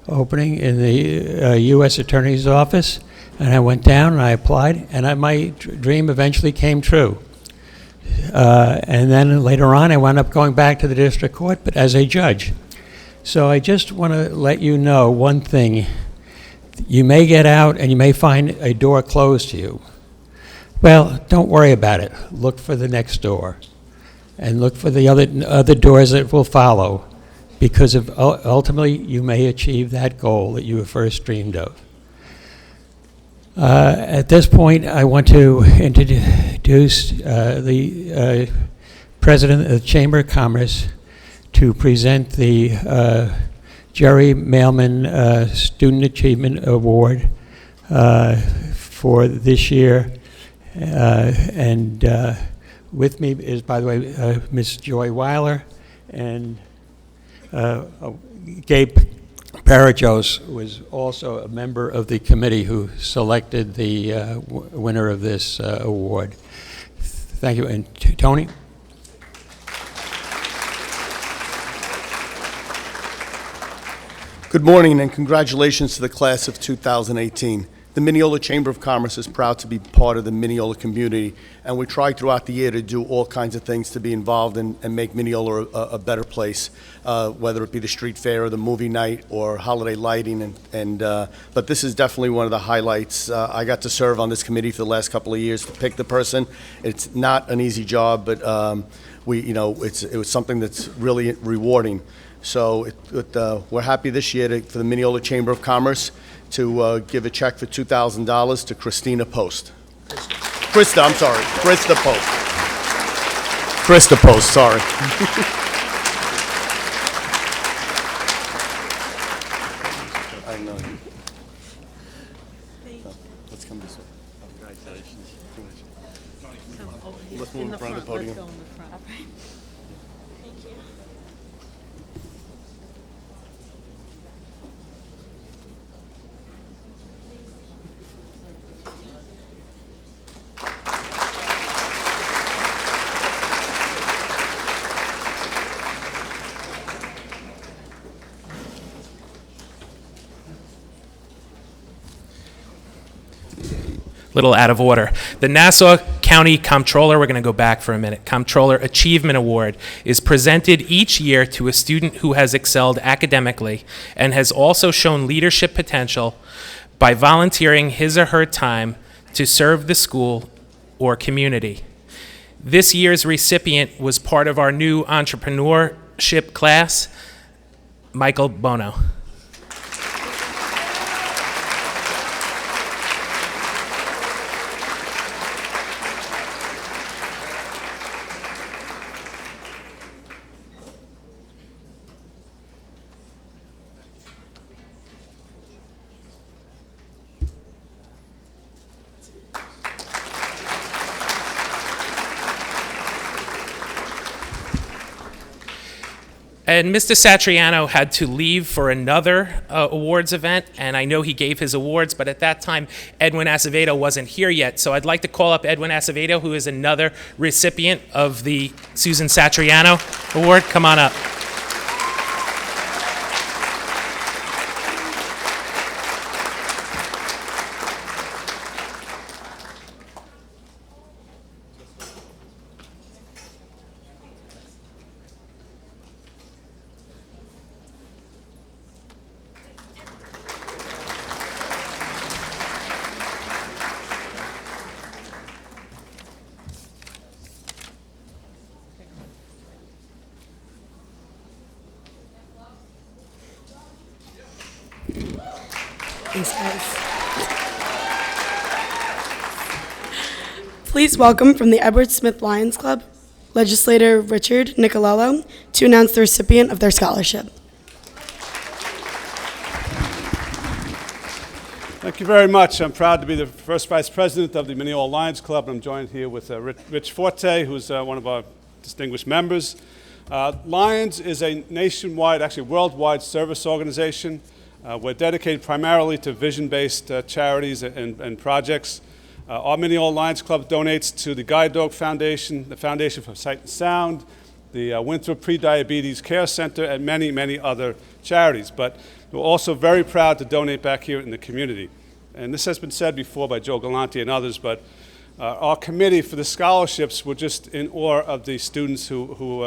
opening in the U.S. Attorney's Office, and I went down and I applied, and my dream eventually came true. And then later on, I wound up going back to the district court, but as a judge. So I just want to let you know one thing. You may get out and you may find a door closed to you. Well, don't worry about it. Look for the next door, and look for the other doors that will follow, because ultimately you may achieve that goal that you first dreamed of. At this point, I want to introduce the President of the Chamber of Commerce to present the Jerry Mailman Student Achievement Award for this year. And with me is, by the way, Ms. Joy Weiler, and Gabe Parajos was also a member of the committee who selected the winner of this award. Thank you. And Tony? Good morning, and congratulations to the class of 2018. The Mineola Chamber of Commerce is proud to be part of the Mineola community, and we try throughout the year to do all kinds of things to be involved and make Mineola a better place, whether it be the street fair or the movie night or holiday lighting. But this is definitely one of the highlights. I got to serve on this committee for the last couple of years to pick the person. It's not an easy job, but it was something that's really rewarding. So we're happy this year for the Mineola Chamber of Commerce to give a check for $2,000 to Christina Post. Krista, I'm sorry. Krista Post. Krista Post, sorry. I know you. Let's come this way. Congratulations. Let's move in front of the podium. Little out of order. The Nassau County Comptroller, we're going to go back for a minute, Comptroller Achievement Award is presented each year to a student who has excelled academically and has also shown leadership potential by volunteering his or her time to serve the school or community. This year's recipient was part of our new entrepreneurship class, Michael Bono. And Mr. Satriano had to leave for another awards event, and I know he gave his awards, but at that time, Edwin Acevedo wasn't here yet. So I'd like to call up Edwin Acevedo, who is another recipient of the Susan Satriano Award. Come on up. Thanks, guys. Please welcome from the Edward Smith Lions Club, Legislator Richard Nicolello, to announce the recipient of their scholarship. Thank you very much. I'm proud to be the first vice president of the Mineola Lions Club. I'm joined here with Rich Forte, who's one of our distinguished members. Lions is a nationwide, actually worldwide service organization. We're dedicated primarily to vision-based charities and projects. Our Mineola Lions Club donates to the Guide Dog Foundation, the Foundation for Sight and Sound, the Winthrop Pre-Diabetes Care Center, and many, many other charities. But we're also very proud to donate back here in the community. And this has been said before by Joe Galante and others, but our committee for the scholarships, we're just in awe of the students who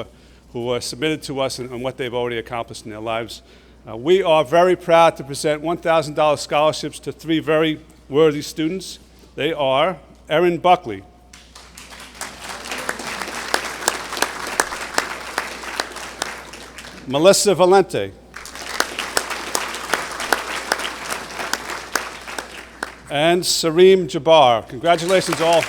are submitted to us and what they've already accomplished in their lives. We are very proud to present $1,000 scholarships to three very worthy students. They are Erin Buckley, Melissa Valente, and Sareem Jabbar. Congratulations all.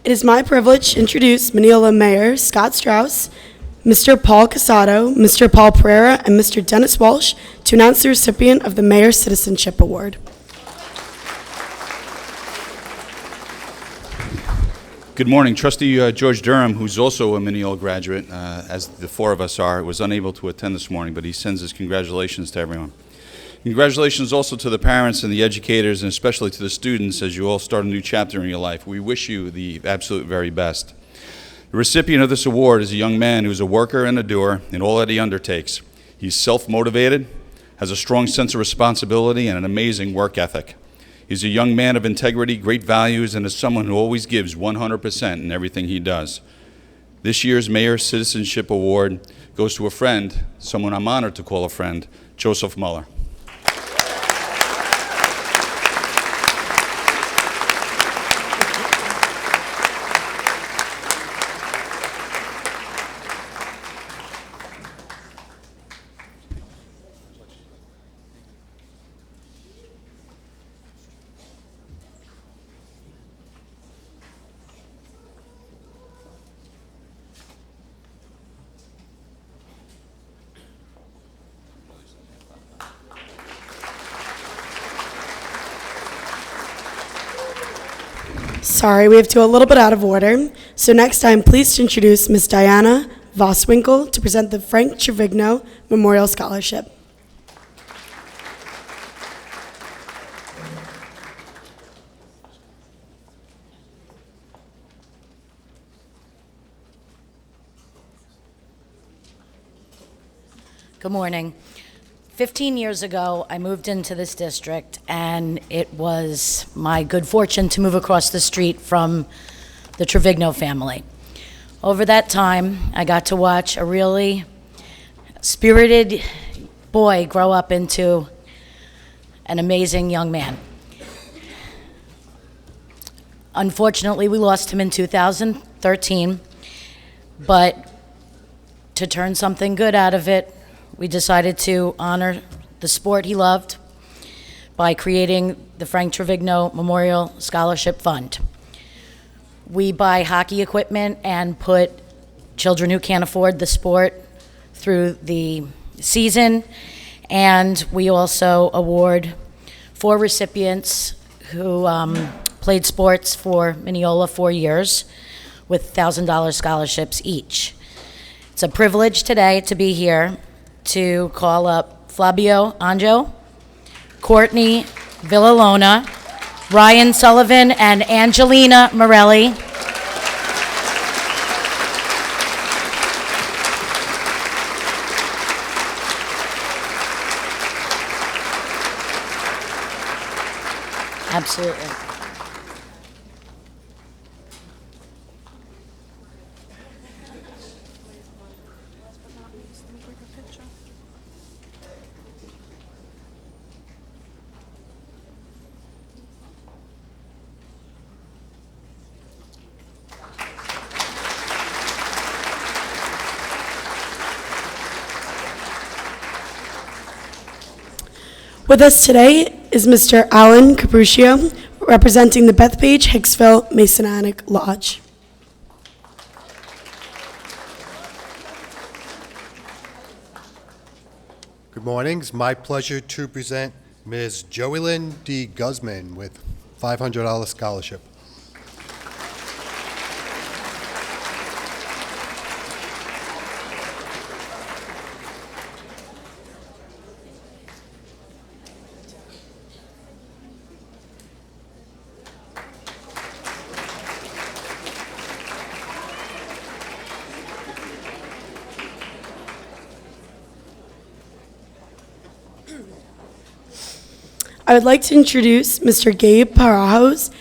It is my privilege to introduce Mineola Mayor Scott Strauss, Mr. Paul Casado, Mr. Paul Pereira, and Mr. Dennis Walsh to announce the recipient of the Mayor Citizenship Award. Good morning. Trustee George Durham, who's also a Mineola graduate, as the four of us are, was unable to attend this morning, but he sends his congratulations to everyone. Congratulations also to the parents and the educators, and especially to the students as you all start a new chapter in your life. We wish you the absolute very best. The recipient of this award is a young man who is a worker and a doer in all that he undertakes. He's self-motivated, has a strong sense of responsibility, and an amazing work ethic. He's a young man of integrity, great values, and is someone who always gives 100% in everything he does. This year's Mayor Citizenship Award goes to a friend, someone I'm honored to call a friend, Joseph Muller. Sorry, we have to a little bit out of order. So next I'm pleased to introduce Ms. Diana Voswinkle to present the Frank Trevigno Memorial Scholarship. Good morning. 15 years ago, I moved into this district, and it was my good fortune to move across the street from the Trevigno family. Over that time, I got to watch a really spirited boy grow up into an amazing young man. Unfortunately, we lost him in 2013, but to turn something good out of it, we decided to honor the sport he loved by creating the Frank Trevigno Memorial Scholarship Fund. We buy hockey equipment and put children who can't afford the sport through the season, and we also award 4 recipients who played sports for Mineola 4 years with $1,000 scholarships each. It's a privilege today to be here to call up Flavio Anjo, Courtney Villalona, Ryan Sullivan, and Angelina Morelli. Absolutely. With us today is Mr. Alan Capruccio, representing the Bethpage Hicksville Masonic Lodge. Good morning. It's my pleasure to present Ms. Joelyn D. Guzman with $500 scholarship. I would like to introduce Mr. Gabe Parajos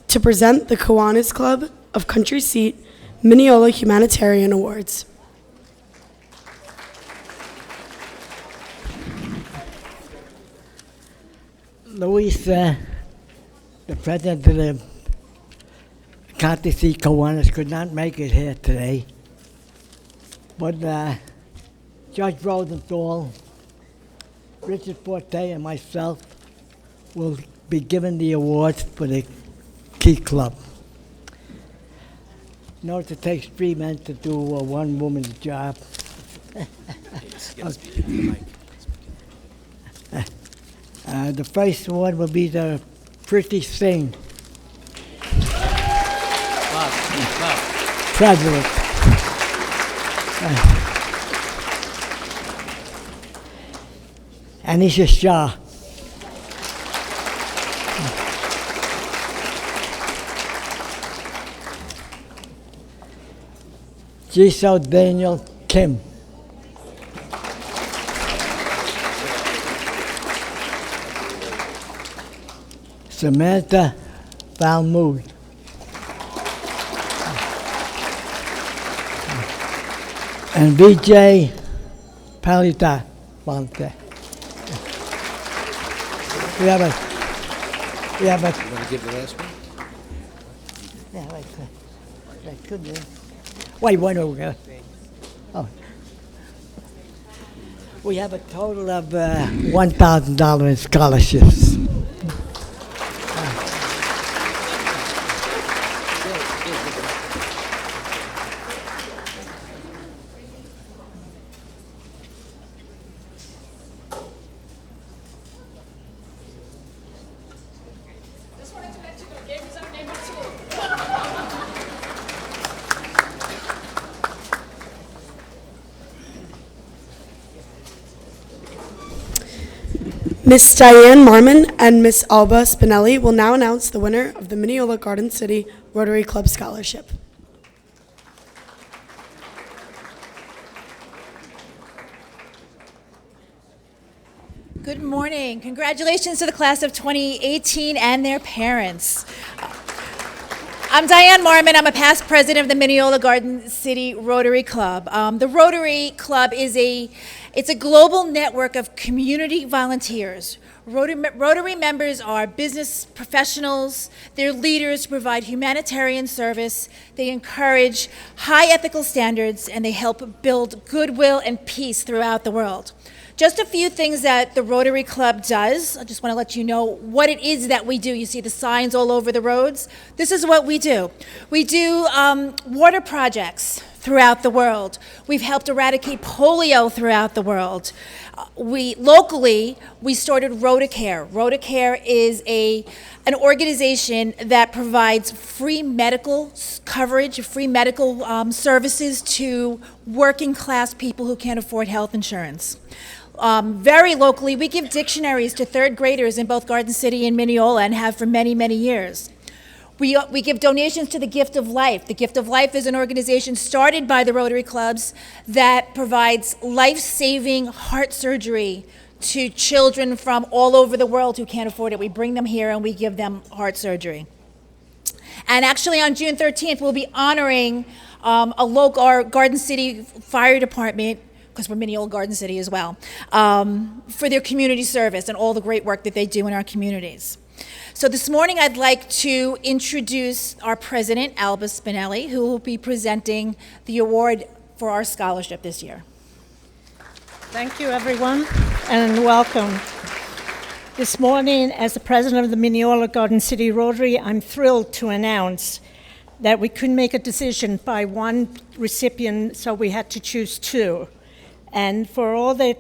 to present the Kiwanis Club of Country Seat Mineola Humanitarian Awards. Luis, the president of the Country Seat Kiwanis, could not make it here today, but Judge Rosenthal, Richard Forte, and myself will be given the awards for the Key Club. Notice it takes 3 men to do one woman's job. The first award will be the Pretty Singh. President. Anisha Shah. Jisoo Daniel Kim. Samantha Valmood. And Vijay Palita Monte. We have a. You want to give the last one? Yeah, that could be. Wait, one over. Oh. We have a total of $1,000 in scholarships. Miss Diane Marmon and Miss Alba Spinelli will now announce the winner of the Mineola Garden City Rotary Club Scholarship. Good morning. Congratulations to the class of 2018 and their parents. I'm Diane Marmon. I'm a past president of the Mineola Garden City Rotary Club. The Rotary Club is it's a global network of community volunteers. Rotary members are business professionals. They're leaders who provide humanitarian service. They encourage high ethical standards, and they help build goodwill and peace throughout the world. Just a few things that the Rotary Club does. I just want to let you know what it is that we do. You see the signs all over the roads. This is what we do. We do water projects throughout the world. We've helped eradicate polio throughout the world. Locally, we started Rotacare. Rotacare is an organization that provides free medical coverage, free medical services to working class people who can't afford health insurance. Very locally, we give dictionaries to third graders in both Garden City and Mineola, and have for many, many years. We give donations to the Gift of Life. The Gift of Life is an organization started by the Rotary Clubs that provides life-saving heart surgery to children from all over the world who can't afford it. We bring them here and we give them heart surgery. And actually on June 13th, we'll be honoring our Garden City Fire Department, because we're Mineola Garden City as well, for their community service and all the great work that they do in our communities. So this morning I'd like to introduce our president, Alba Spinelli, who will be presenting the award for our scholarship this year. Thank you, everyone, and welcome. This morning, as the president of the Mineola Garden City Rotary, I'm thrilled to announce that we couldn't make a decision by one recipient, so we had to choose two. And for all the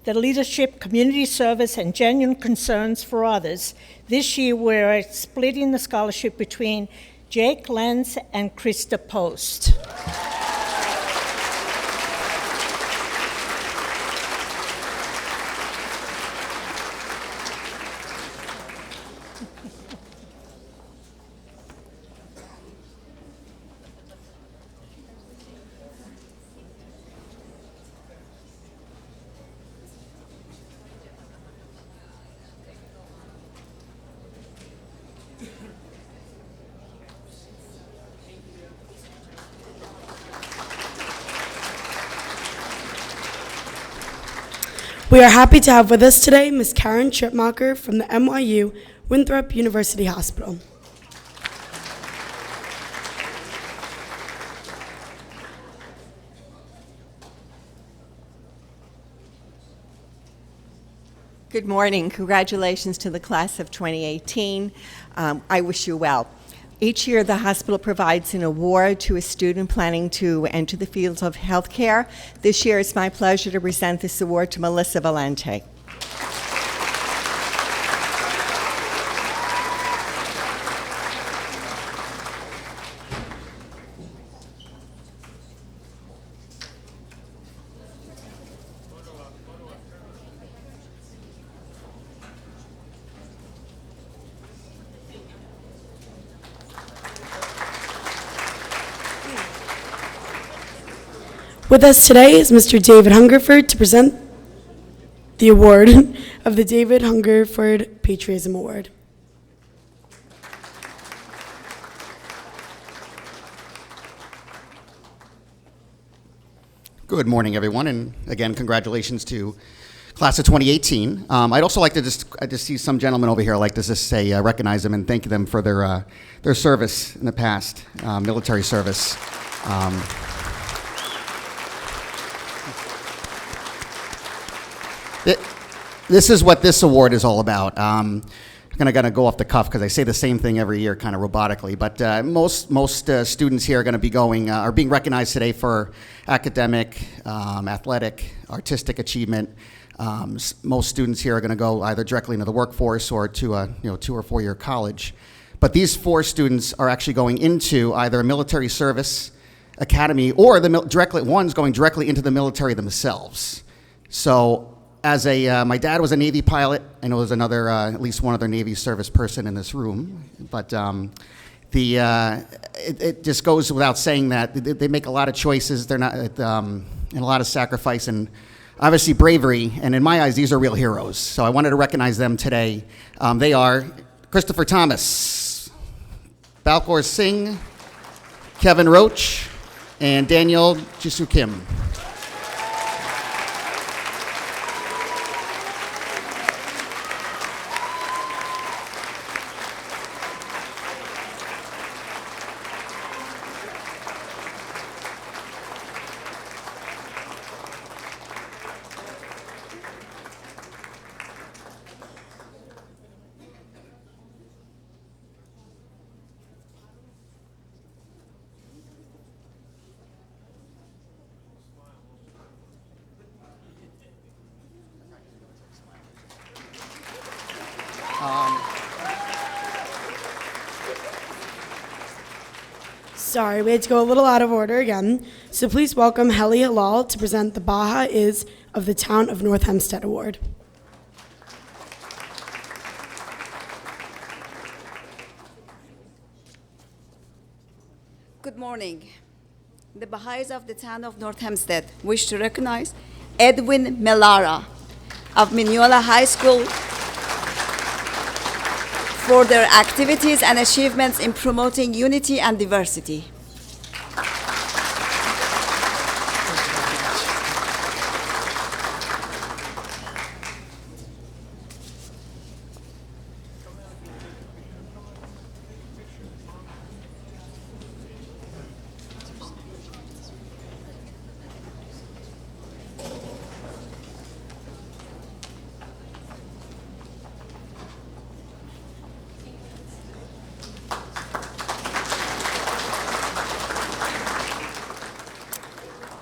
leadership, community service, and genuine concerns for others, this year we're splitting the scholarship between Jake Lenz and Krista Post. We are happy to have with us today Ms. Karen Tripmacher from the NYU Winthrop University Hospital. Good morning. Congratulations to the class of 2018. I wish you well. Each year, the hospital provides an award to a student planning to enter the fields of healthcare. This year, it's my pleasure to present this award to Melissa Valente. With us today is Mr. David Hungerford to present the award of the David Hungerford Patriotism Award. Good morning, everyone, and again, congratulations to class of 2018. I'd also like to just see some gentlemen over here. I'd like to just say recognize them and thank them for their service in the past, military service. This is what this award is all about. I'm gonna go off the cuff because I say the same thing every year, kind of robotically. But most students here are going to be are being recognized today for academic, athletic, artistic achievement. Most students here are going to go either directly into the workforce or to a 2 or 4 year college. But these 4 students are actually going into either a military service academy or one's going directly into the military themselves. So. My dad was a Navy pilot. I know there's at least one other Navy service person in this room, but it just goes without saying that they make a lot of choices. They're not and a lot of sacrifice and obviously bravery. And in my eyes, these are real heroes. So I wanted to recognize them today. They are Christopher Thomas, Balkor Singh, Kevin Roach, and Daniel Jisoo Kim. Sorry, we had to go a little out of order again. So please welcome Heli Halal to present the Baha Is of the Town of North Hempstead Award. Good morning. The Baha'is of the town of North Hempstead wish to recognize Edwin Melara of Mineola High School for their activities and achievements in promoting unity and diversity.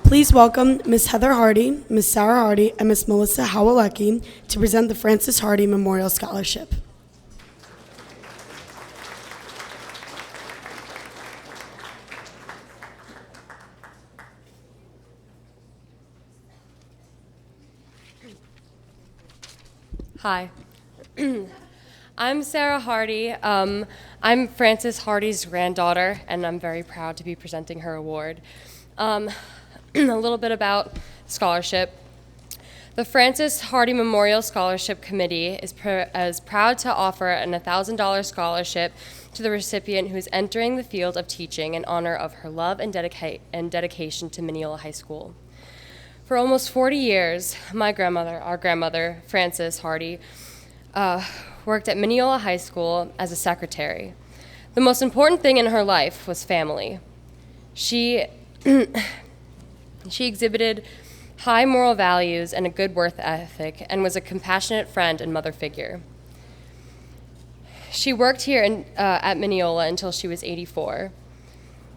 Please welcome Ms. Heather Hardy, Ms. Sarah Hardy, and Ms. Melissa Hawalecki to present the Francis Hardy Memorial Scholarship. Hi. I'm Sarah Hardy. I'm Frances Hardy's granddaughter, and I'm very proud to be presenting her award. A little bit about scholarship. The Francis Hardy Memorial Scholarship Committee is proud to offer an $1,000 scholarship to the recipient who is entering the field of teaching in honor of her love and dedication to Mineola High School. For almost 40 years, our grandmother, Frances Hardy, worked at Mineola High School as a secretary. The most important thing in her life was family. She exhibited high moral values and a good work ethic and was a compassionate friend and mother figure. She worked here at Mineola until she was 84.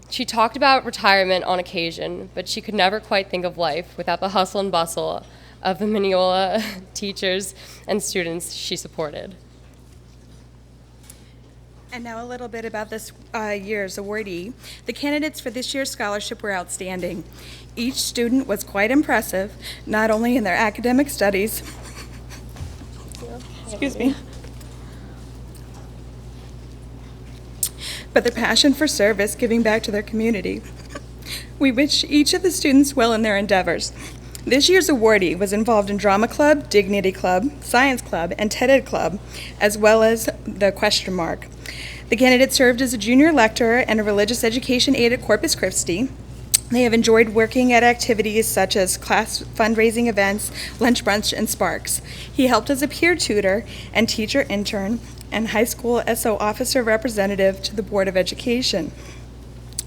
She talked about retirement on occasion, but she could never quite think of life without the hustle and bustle of the Mineola teachers and students she supported. And now a little bit about this year's awardee. The candidates for this year's scholarship were outstanding. Each student was quite impressive, not only in their academic studies, excuse me, but their passion for service, giving back to their community. We wish each of the students well in their endeavors. This year's awardee was involved in Drama Club, Dignity Club, Science Club, and TED Ed Club, as well as the Question Mark. The candidate served as a junior lecturer and a religious education aide at Corpus Christi. They have enjoyed working at activities such as class fundraising events, lunch brunch, and Sparks. He helped as a peer tutor and teacher intern and high school SO officer representative to the Board of Education.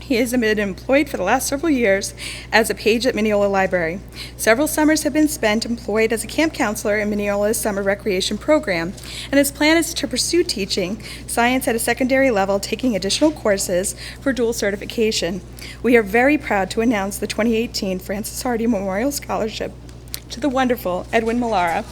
He has been employed for the last several years as a page at Mineola Library. Several summers have been spent employed as a camp counselor in Mineola's summer recreation program, and his plan is to pursue teaching science at a secondary level, taking additional courses for dual certification. We are very proud to announce the 2018 Francis Hardy Memorial Scholarship to the wonderful Edwin Melara.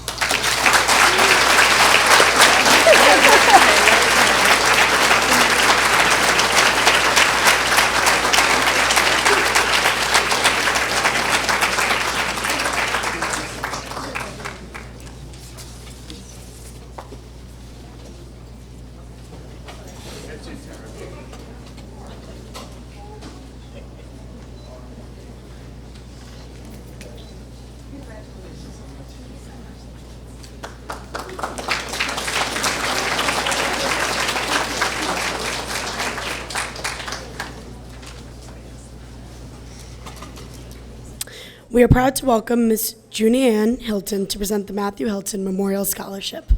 We are proud to welcome Ms. Junie Ann Hilton to present the Matthew Hilton Memorial Scholarship.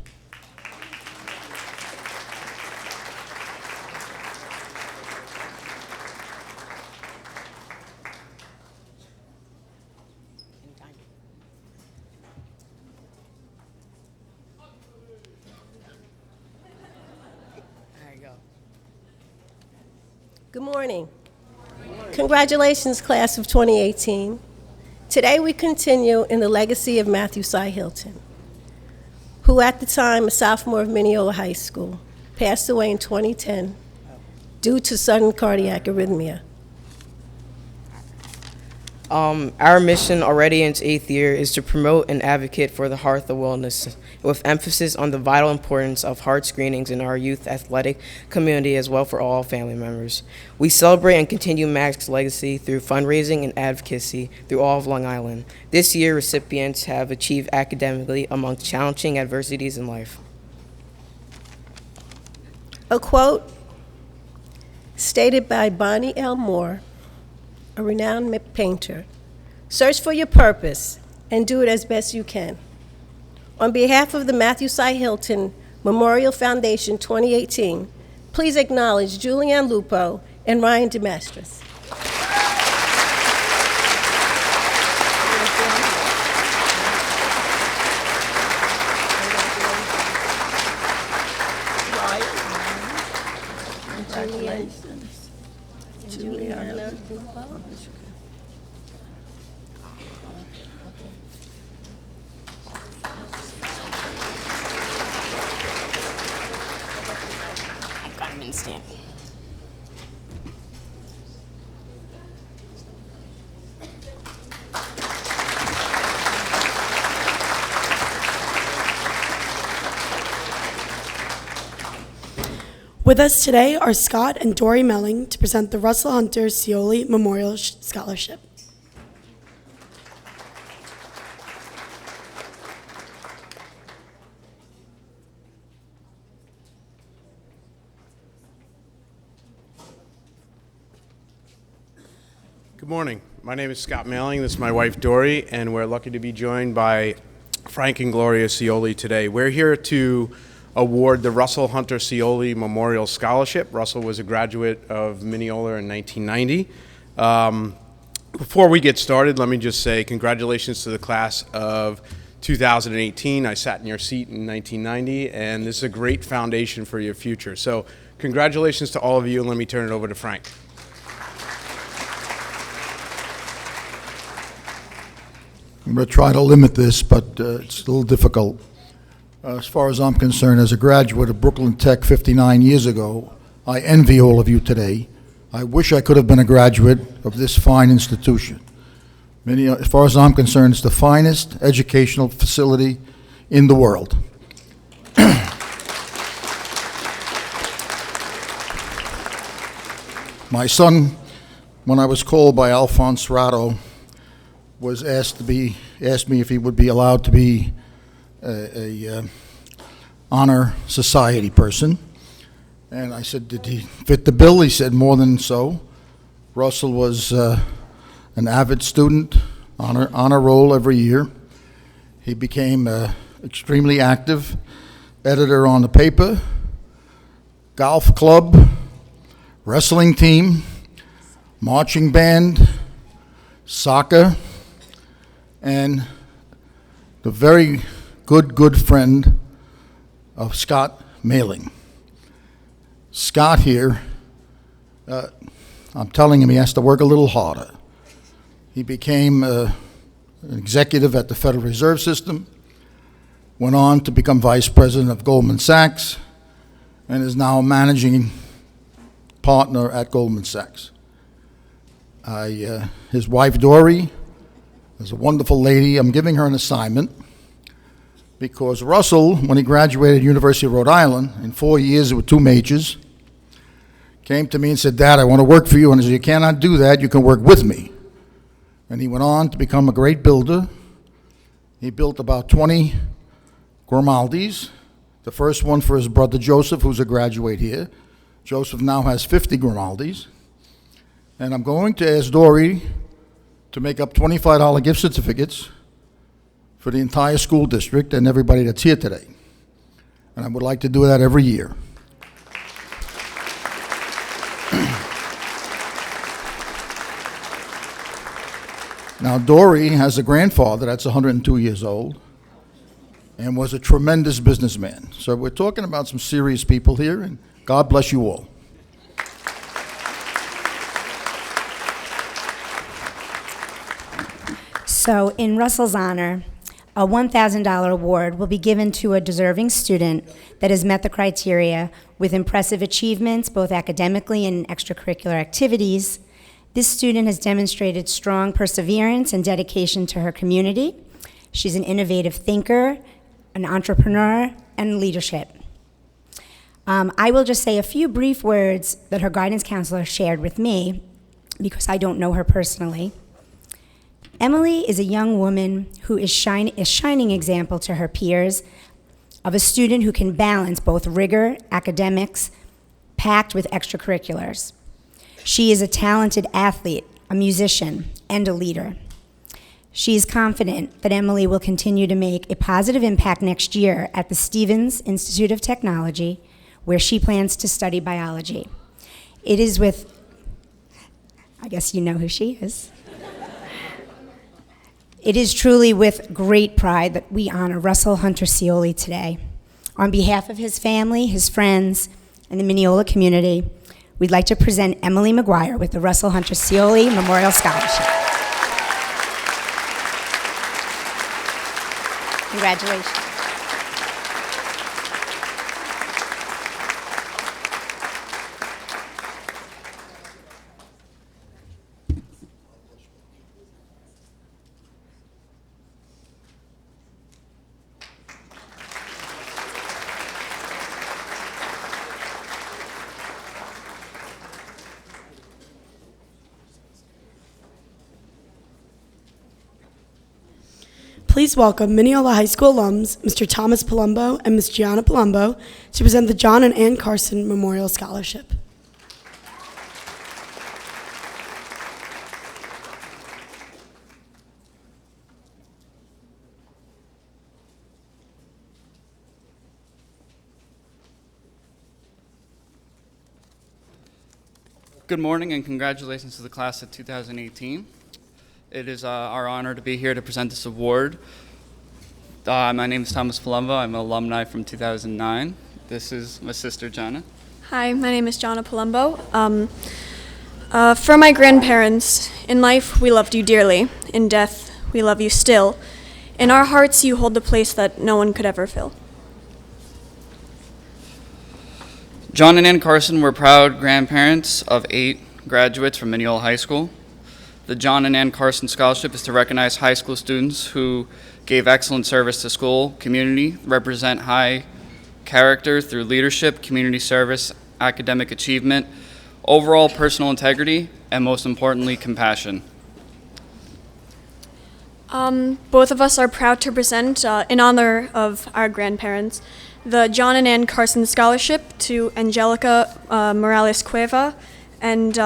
Good morning. Congratulations, class of 2018. Today we continue in the legacy of Matthew Cy Hilton, who at the time a sophomore of Mineola High School, passed away in 2010 due to sudden cardiac arrhythmia. Our mission already in its 8th year is to promote and advocate for the health of wellness, with emphasis on the vital importance of heart screenings in our youth athletic community as well for all family members. We celebrate and continue Mac's legacy through fundraising and advocacy through all of Long Island. This year, recipients have achieved academically amongst challenging adversities in life. A quote stated by Bonnie L. Moore, a renowned painter: "Search for your purpose and do it as best you can." On behalf of the Matthew Cy Hilton Memorial Foundation 2018, please acknowledge Julianne Lupo and Ryan DeMastris. Juliana Lupo. Stand. With us today are Scott and Dory Melling to present the Russell Hunter Scioli Memorial Scholarship. Good morning. My name is Scott Melling. This is my wife Dory, and we're lucky to be joined by Frank and Gloria Scioli today. We're here to award the Russell Hunter Scioli Memorial Scholarship. Russell was a graduate of Mineola in 1990. Before we get started, let me just say congratulations to the class of 2018. I sat in your seat in 1990, and this is a great foundation for your future. So congratulations to all of you, and let me turn it over to Frank. I'm going to try to limit this, but it's a little difficult. As far as I'm concerned, as a graduate of Brooklyn Tech 59 years ago, I envy all of you today. I wish I could have been a graduate of this fine institution. As far as I'm concerned, it's the finest educational facility in the world. My son, when I was called by Alphonse Ratto, was asked me if he would be allowed to be a honor society person. And I said, did he fit the bill? He said, more than so. Russell was an avid student, honor roll every year. He became extremely active editor on the paper, golf club, wrestling team, marching band, soccer, and the very good friend of Scott Mailing. Scott here, I'm telling him he has to work a little harder. He became an executive at the Federal Reserve System, went on to become vice president of Goldman Sachs, and is now a managing partner at Goldman Sachs. His wife Dory is a wonderful lady. I'm giving her an assignment because Russell, when he graduated University of Rhode Island in 4 years with 2 majors, came to me and said, Dad, I want to work for you. And I said, you cannot do that. You can work with me. And he went on to become a great builder. He built about 20 Grimaldis, the first one for his brother Joseph, who's a graduate here. Joseph now has 50 Grimaldis. And I'm going to ask Dory to make up $25 gift certificates for the entire school district and everybody that's here today. And I would like to do that every year. Now, Dory has a grandfather that's 102 years old and was a tremendous businessman. So we're talking about some serious people here, and God bless you all. So in Russell's honor, a $1,000 award will be given to a deserving student that has met the criteria with impressive achievements, both academically and in extracurricular activities. This student has demonstrated strong perseverance and dedication to her community. She's an innovative thinker, an entrepreneur, and leadership. I will just say a few brief words that her guidance counselor shared with me, because I don't know her personally. Emily is a young woman who is a shining example to her peers of a student who can balance both rigor, academics, packed with extracurriculars. She is a talented athlete, a musician, and a leader. She is confident that Emily will continue to make a positive impact next year at the Stevens Institute of Technology, where she plans to study biology. It is with, I guess you know who she is. It is truly with great pride that we honor Russell Hunter Scioli today. On behalf of his family, his friends, and the Mineola community, we'd like to present Emily McGuire with the Russell Hunter Scioli Memorial Scholarship. Congratulations. Please welcome Mineola High School alums, Mr. Thomas Palumbo and Ms. Gianna Palumbo, to present the John and Ann Carson Memorial Scholarship. Good morning and congratulations to the class of 2018. It is our honor to be here to present this award. My name is Thomas Palumbo. I'm an alumni from 2009. This is my sister, Jana. Hi, my name is Gianna Palumbo. For my grandparents, in life we loved you dearly. In death, we love you still. In our hearts, you hold the place that no one could ever fill. John and Ann Carson were proud grandparents of 8 graduates from Mineola High School. The John and Ann Carson Scholarship is to recognize high school students who gave excellent service to school, community, represent high character through leadership, community service, academic achievement, overall personal integrity, and most importantly, compassion. Both of us are proud to present, in honor of our grandparents, the John and Ann Carson Scholarship to Angelica Morales Cueva and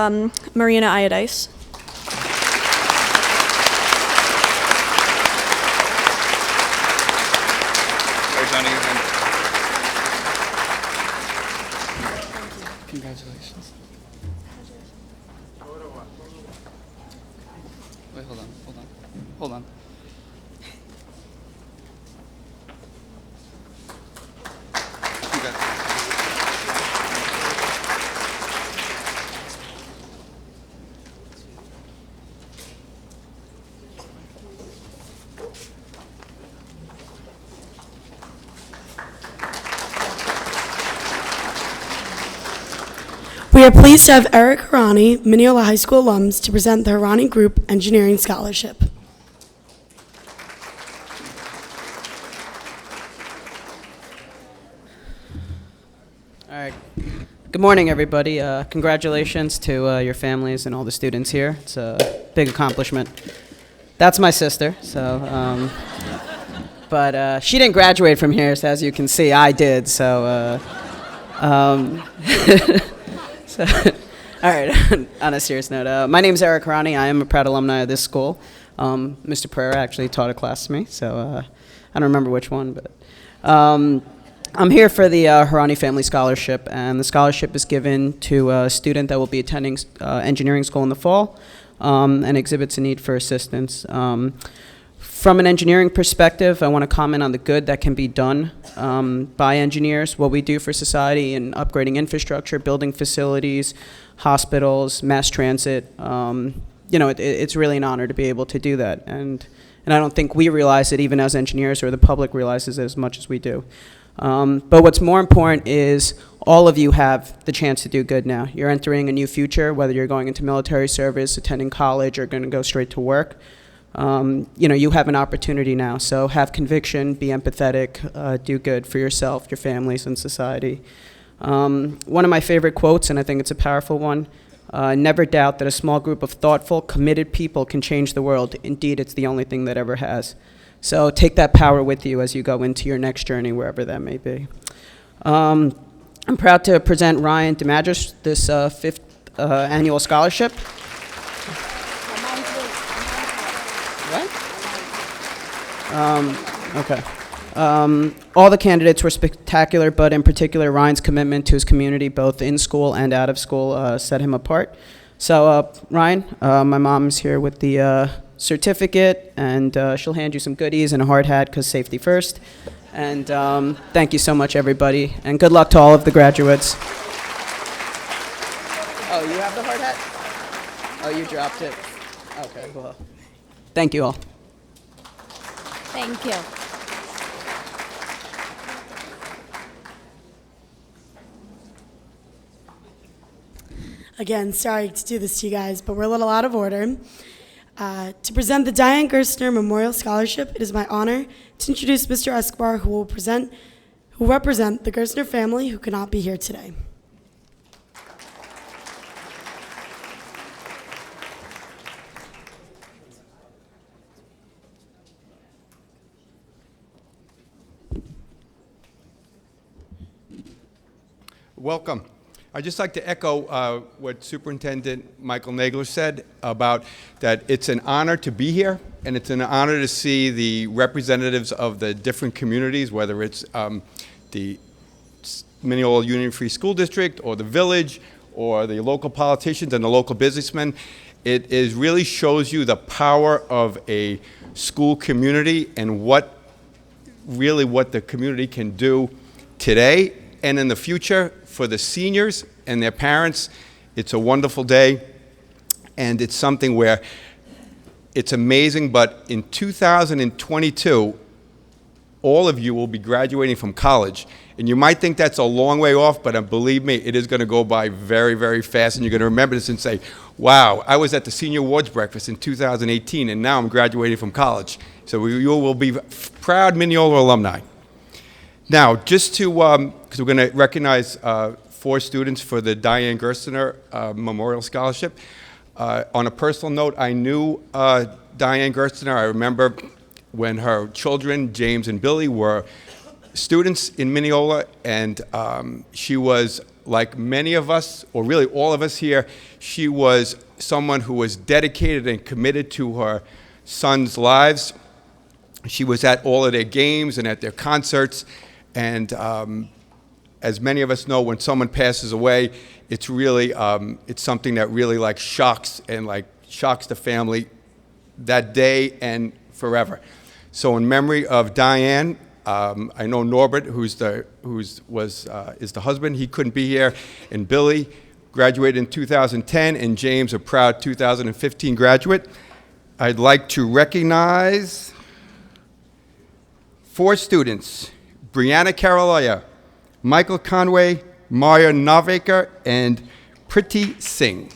Marina Iodice. Congratulations. Wait, hold on. We are pleased to have Eric Harani, Mineola High School alums, to present the Harani Group Engineering Scholarship. All right. Good morning, everybody. Congratulations to your families and all the students here. It's a big accomplishment. That's my sister, so, but she didn't graduate from here, so as you can see, I did, so, so All right, on a serious note, my name is Eric Harani. I am a proud alumni of this school. Mr. Pereira actually taught a class to me, so I don't remember which one, but I'm here for the Harani Family Scholarship, and the scholarship is given to a student that will be attending engineering school in the fall and exhibits a need for assistance. From an engineering perspective, I want to comment on the good that can be done by engineers, what we do for society in upgrading infrastructure, building facilities, hospitals, mass transit. It's really an honor to be able to do that. And I don't think we realize it even as engineers, or the public realizes it as much as we do. But what's more important is all of you have the chance to do good now. You're entering a new future, whether you're going into military service, attending college, or going to go straight to work. You have an opportunity now, so have conviction, be empathetic, do good for yourself, your families, and society. One of my favorite quotes, and I think it's a powerful one, never doubt that a small group of thoughtful, committed people can change the world. Indeed, it's the only thing that ever has. So take that power with you as you go into your next journey, wherever that may be. I'm proud to present Ryan DeMagis this 5th annual scholarship. Okay. All the candidates were spectacular, but in particular, Ryan's commitment to his community, both in school and out of school, set him apart. So, Ryan, my mom's here with the certificate, and she'll hand you some goodies and a hard hat, because safety first. And thank you so much, everybody, and good luck to all of the graduates. Oh, you have the hard hat? Oh, you dropped it. Okay, well, thank you all. Thank you. Again, sorry to do this to you guys, but we're a little out of order. To present the Diane Gerstner Memorial Scholarship, it is my honor to introduce Mr. Escobar, who will represent the Gerstner family who cannot be here today. Welcome. I'd just like to echo what Superintendent Michael Nagler said about that it's an honor to be here, and it's an honor to see the representatives of the different communities, whether it's the Mineola Union Free School District, or the village, or the local politicians and the local businessmen. It really shows you the power of a school community and what the community can do today and in the future. For the seniors and their parents, it's a wonderful day, and it's something where it's amazing, but in 2022, all of you will be graduating from college. And you might think that's a long way off, but believe me, it is going to go by very, very fast, and you're going to remember this and say, wow, I was at the Senior Awards Breakfast in 2018, and now I'm graduating from college. So you will be proud Mineola alumni. Now, just to, because we're going to recognize 4 students for the Diane Gerstner Memorial Scholarship. On a personal note, I knew Diane Gerstner. I remember when her children, James and Billy, were students in Mineola, and she was, like many of us, or really all of us here, she was someone who was dedicated and committed to her sons' lives. She was at all of their games and at their concerts. And as many of us know, when someone passes away, it's really it's something that really shocks the family that day and forever. So in memory of Diane, I know Norbert, is the husband. He couldn't be here, and Billy graduated in 2010, and James, a proud 2015 graduate. I'd like to recognize 4 students. Brianna Carolaya, Michael Conway, Maria Novaker, and Priti Singh.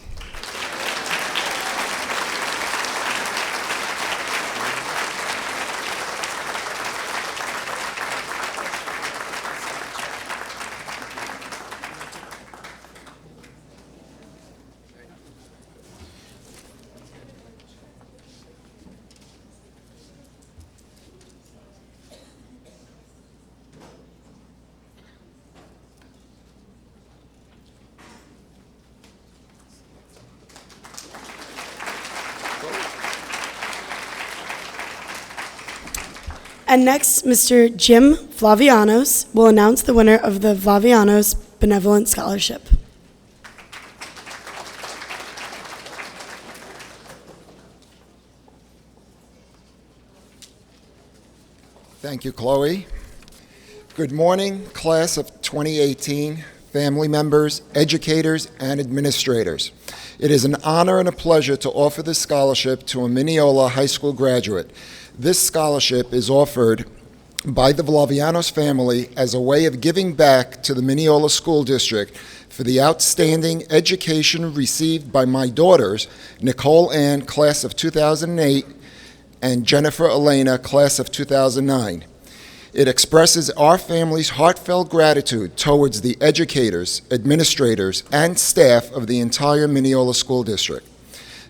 And next, Mr. Jim Flavianos will announce the winner of the Flavianos Benevolent Scholarship. Thank you, Chloe. Good morning, class of 2018, family members, educators, and administrators. It is an honor and a pleasure to offer this scholarship to a Mineola High School graduate. This scholarship is offered by the Vlavianos family as a way of giving back to the Mineola School District for the outstanding education received by my daughters, Nicole Ann, class of 2008, and Jennifer Elena, class of 2009. It expresses our family's heartfelt gratitude towards the educators, administrators, and staff of the entire Mineola School District.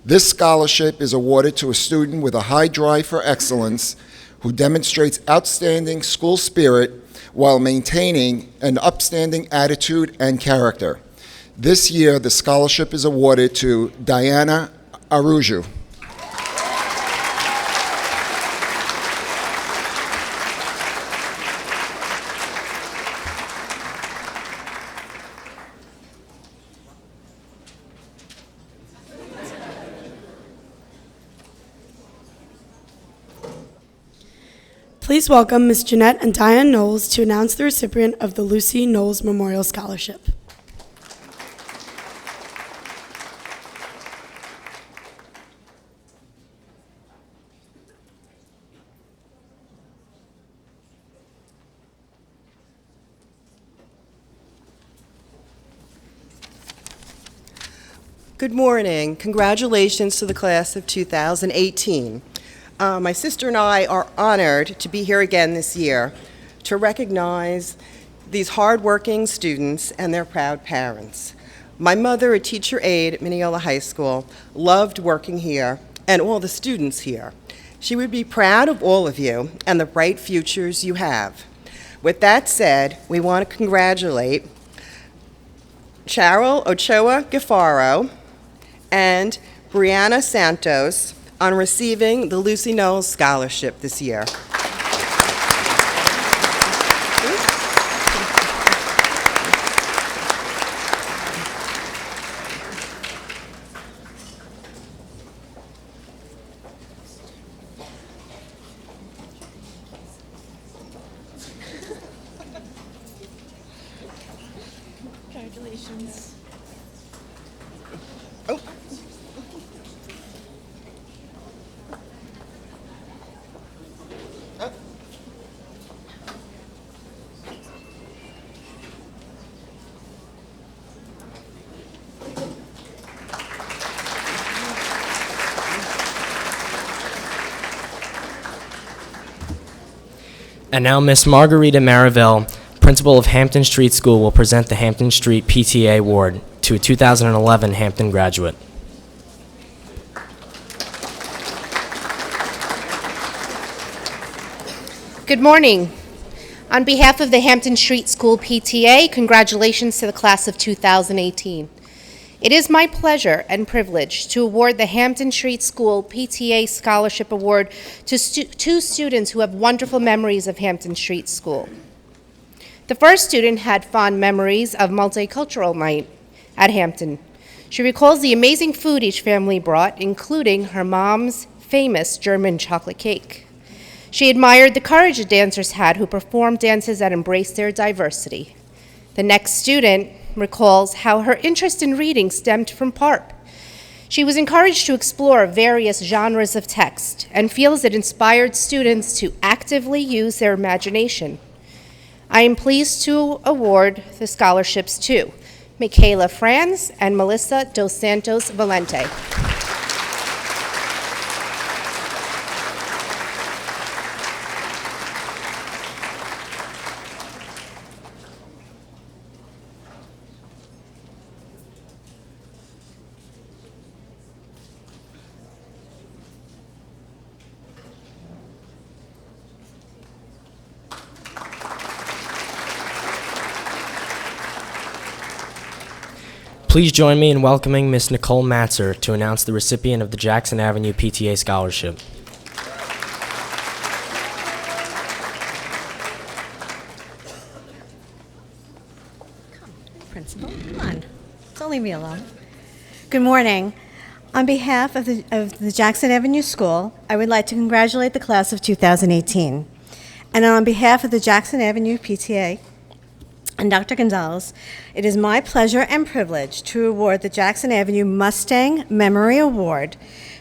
This scholarship is awarded to a student with a high drive for excellence who demonstrates outstanding school spirit while maintaining an upstanding attitude and character. This year, the scholarship is awarded to Diana Aruju. Please welcome Ms. Jeanette and Diane Knowles to announce the recipient of the Lucy Knowles Memorial Scholarship. Good morning. Congratulations to the class of 2018. My sister and I are honored to be here again this year to recognize these hardworking students and their proud parents. My mother, a teacher aide at Mineola High School, loved working here and all the students here. She would be proud of all of you and the bright futures you have. With that said, we want to congratulate Cheryl Ochoa Gafaro and Brianna Santos on receiving the Lucy Knowles Scholarship this year. Congratulations. Oh. And now Miss Margarita Maraville, principal of Hampton Street School, will present the Hampton Street PTA Award to a 2011 Hampton graduate. Good morning. On behalf of the Hampton Street School PTA, congratulations to the class of 2018. It is my pleasure and privilege to award the Hampton Street School PTA Scholarship Award to two students who have wonderful memories of Hampton Street School. The first student had fond memories of multicultural night at Hampton. She recalls the amazing food each family brought, including her mom's famous German chocolate cake. She admired the courage the dancers had who performed dances that embraced their diversity. The next student recalls how her interest in reading stemmed from PARP. She was encouraged to explore various genres of text and feels it inspired students to actively use their imagination. I am pleased to award the scholarships to Michaela Franz and Melissa Dos Santos Valente. Please join me in welcoming Miss Nicole Matzer to announce the recipient of the Jackson Avenue PTA Scholarship. Principal, come on. Don't leave me alone. Good morning. On behalf of the Jackson Avenue School, I would like to congratulate the class of 2018. And on behalf of the Jackson Avenue PTA and Dr. Gonzalez, it is my pleasure and privilege to award the Jackson Avenue Mustang Memory Award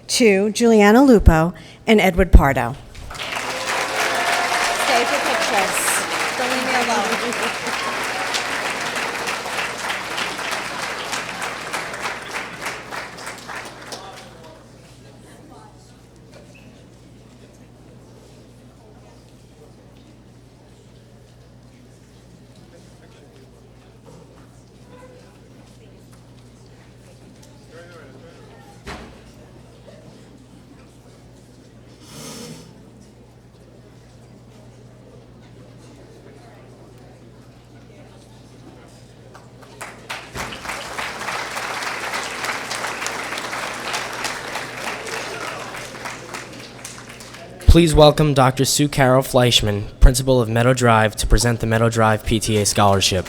to Juliana Lupo and Edward Pardo. Stay for pictures. Don't leave me alone. Please welcome Dr. Sue Carol Fleischman, Principal of Meadow Drive, to present the Meadow Drive PTA Scholarship.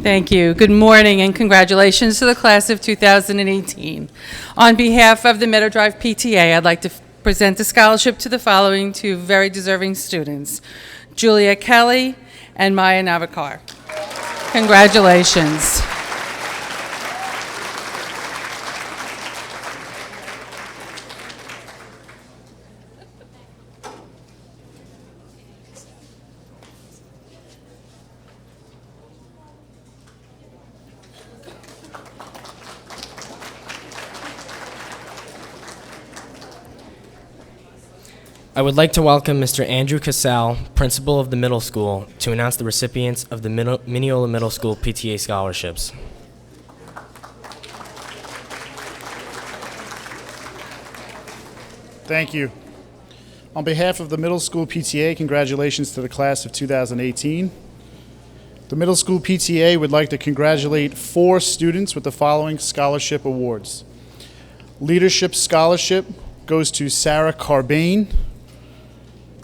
Thank you. Good morning and congratulations to the class of 2018. On behalf of the Meadow Drive PTA, I'd like to present a scholarship to the following two very deserving students, Julia Kelly and Maya Navikar. Congratulations. I would like to welcome Mr. Andrew Casal, Principal of the Middle School, to announce the recipients of the Mineola Middle School PTA Scholarships. Thank you. On behalf of the Middle School PTA, congratulations to the class of 2018. The Middle School PTA would like to congratulate 4 students with the following scholarship awards. Leadership Scholarship goes to Sarah Carbane.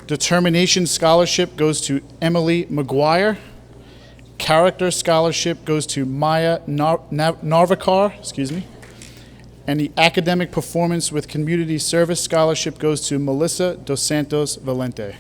Determination Scholarship goes to Emily McGuire. Character Scholarship goes to Maya Narvikar, And the Academic Performance with Community Service Scholarship goes to Melissa Dos Santos Valente.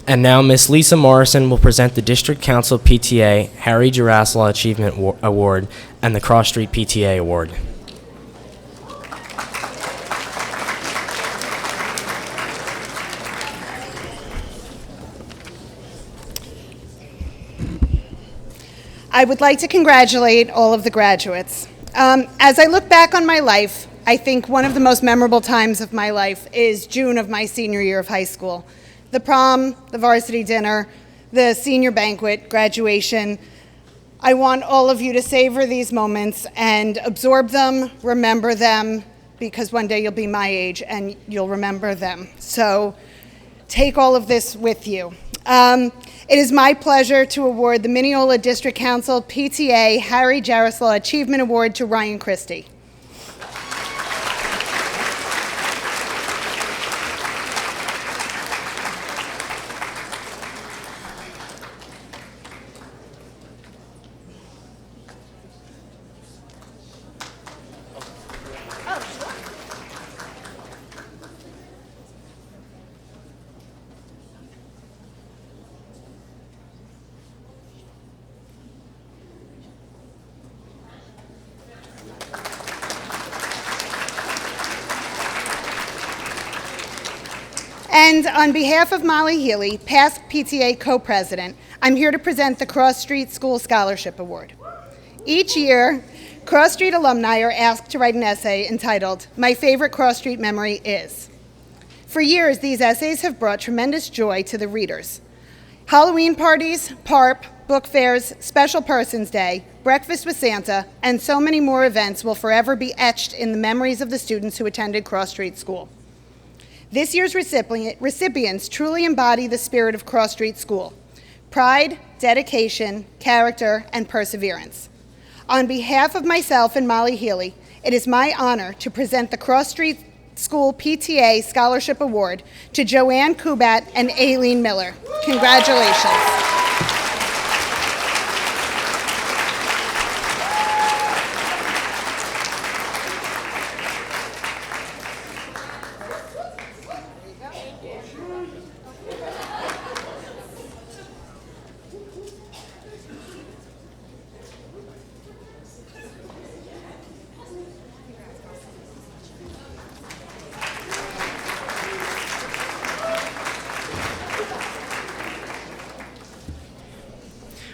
And now Ms. Lisa Morrison will present the District Council PTA Harry Jarasla Achievement Award and the Cross Street PTA Award. I would like to congratulate all of the graduates. As I look back on my life, I think one of the most memorable times of my life is June of my senior year of high school. The prom, the varsity dinner, the senior banquet, graduation. I want all of you to savor these moments and absorb them, remember them, because one day you'll be my age and you'll remember them. So take all of this with you. It is my pleasure to award the Mineola District Council PTA Harry Jarasla Achievement Award to Ryan Christie. And on behalf of Molly Healy, past PTA co-president, I'm here to present the Cross Street School Scholarship Award. Each year, Cross Street alumni are asked to write an essay entitled, "My Favorite Cross Street Memory Is." For years, these essays have brought tremendous joy to the readers. Halloween parties, PARP, book fairs, Special Persons Day, Breakfast with Santa, and so many more events will forever be etched in the memories of the students who attended Cross Street School. This year's recipients truly embody the spirit of Cross Street School: pride, dedication, character, and perseverance. On behalf of myself and Molly Healy, it is my honor to present the Cross Street School PTA Scholarship Award to Joanne Kubat and Aileen Miller. Congratulations.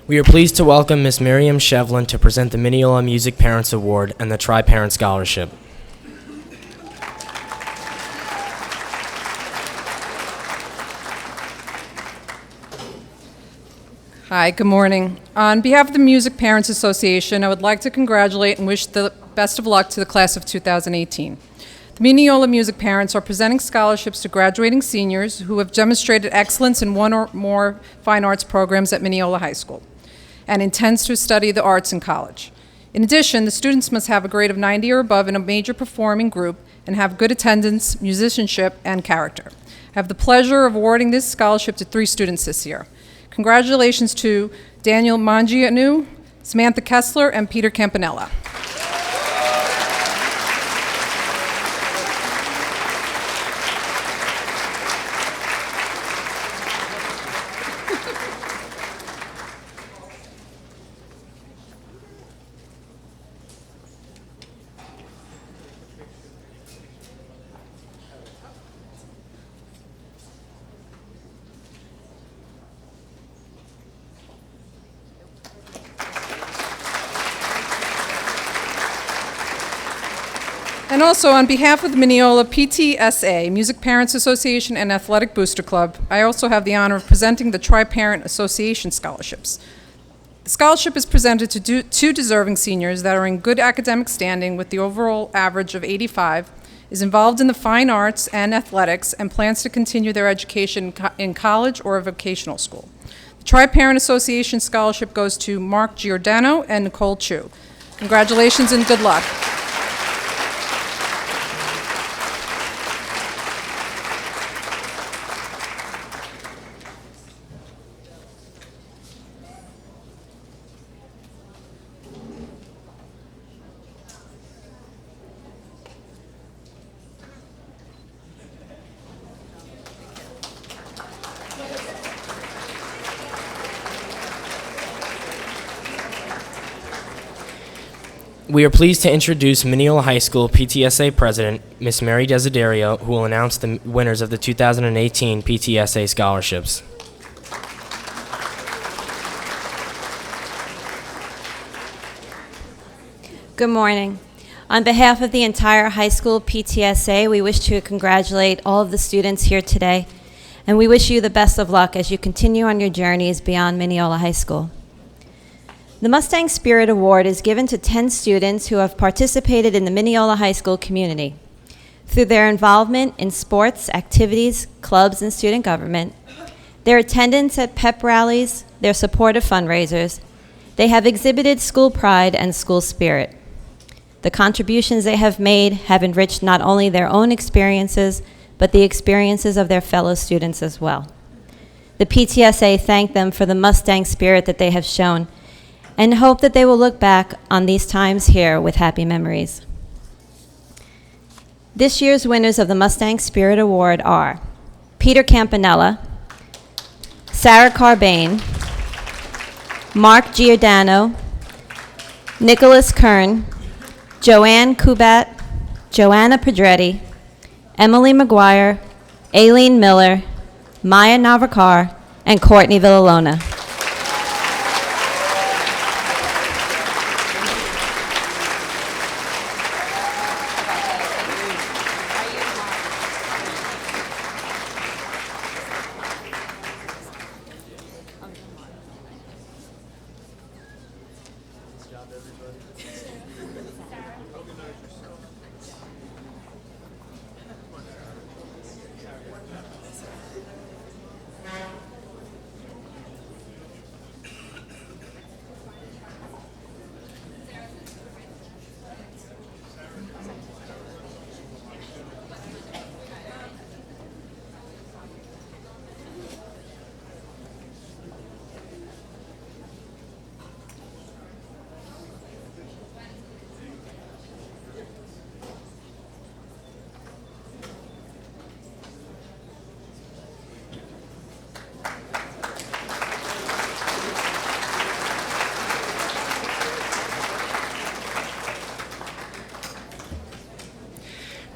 We are pleased to welcome Ms. Miriam Shevlin to present the Mineola Music Parents Award and the Tri-Parent Scholarship. Hi, good morning. On behalf of the Music Parents Association, I would like to congratulate and wish the best of luck to the class of 2018. The Mineola Music Parents are presenting scholarships to graduating seniors who have demonstrated excellence in one or more fine arts programs at Mineola High School and intends to study the arts in college. In addition, the students must have a grade of 90 or above in a major performing group and have good attendance, musicianship, and character. I have the pleasure of awarding this scholarship to 3 students this year. Congratulations to Daniel Mangianu, Samantha Kessler, and Peter Campanella. And also, on behalf of the Mineola PTSA, Music Parents Association and Athletic Booster Club, I also have the honor of presenting the Tri-Parent Association Scholarships. The scholarship is presented to 2 deserving seniors that are in good academic standing with the overall average of 85, is involved in the fine arts and athletics, and plans to continue their education in college or a vocational school. The Tri-Parent Association Scholarship goes to Mark Giordano and Nicole Chu. Congratulations and good luck. We are pleased to introduce Mineola High School PTSA President, Ms. Mary Desiderio, who will announce the winners of the 2018 PTSA scholarships. Good morning. On behalf of the entire high school PTSA, we wish to congratulate all of the students here today, and we wish you the best of luck as you continue on your journeys beyond Mineola High School. The Mustang Spirit Award is given to 10 students who have participated in the Mineola High School community. Through their involvement in sports, activities, clubs, and student government, their attendance at pep rallies, their support of fundraisers, they have exhibited school pride and school spirit. The contributions they have made have enriched not only their own experiences, but the experiences of their fellow students as well. The PTSA thank them for the Mustang spirit that they have shown and hope that they will look back on these times here with happy memories. This year's winners of the Mustang Spirit Award are Peter Campanella, Sarah Carbane, Mark Giordano, Nicholas Kern, Joanne Kubat, Joanna Pedretti, Emily McGuire, Aileen Miller, Maya Navarkar, and Courtney Villalona.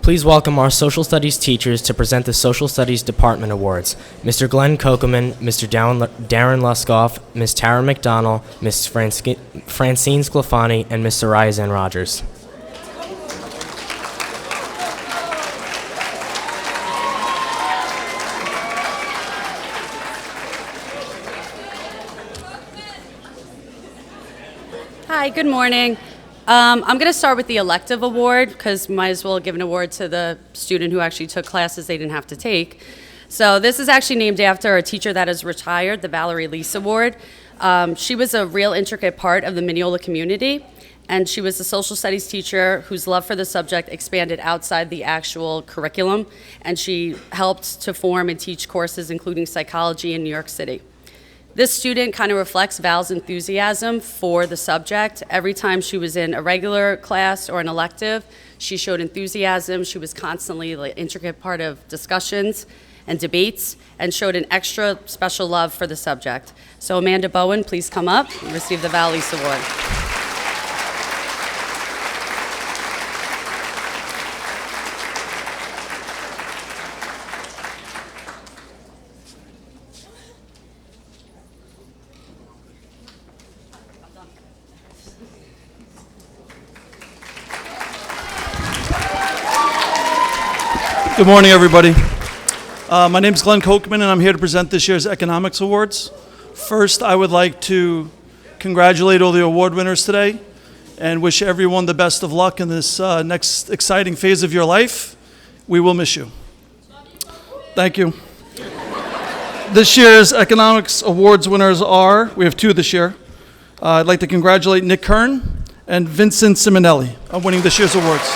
Please welcome our social studies teachers to present the Social Studies Department Awards. Mr. Glenn Kokeman, Mr. Darren Luskoff, Ms. Tara McDonald, Ms. Francine Sclafani, and Ms. Soraya Zan Rogers. Hi, good morning. I'm going to start with the elective award because might as well give an award to the student who actually took classes they didn't have to take. So this is actually named after a teacher that is retired, the Valerie Lease Award. She was a real intricate part of the Mineola community, and she was a social studies teacher whose love for the subject expanded outside the actual curriculum, and she helped to form and teach courses including psychology in New York City. This student kind of reflects Val's enthusiasm for the subject. Every time she was in a regular class or an elective, she showed enthusiasm. She was constantly an intricate part of discussions and debates and showed an extra special love for the subject. So Amanda Bowen, please come up and receive the Val Lease Award. Good morning, everybody. My name is Glenn Kokeman, and I'm here to present this year's Economics Awards. First, I would like to congratulate all the award winners today and wish everyone the best of luck in this next exciting phase of your life. We will miss you. Thank you. This year's Economics Awards winners are, we have two this year. I'd like to congratulate Nick Kern and Vincent Simonelli on winning this year's awards.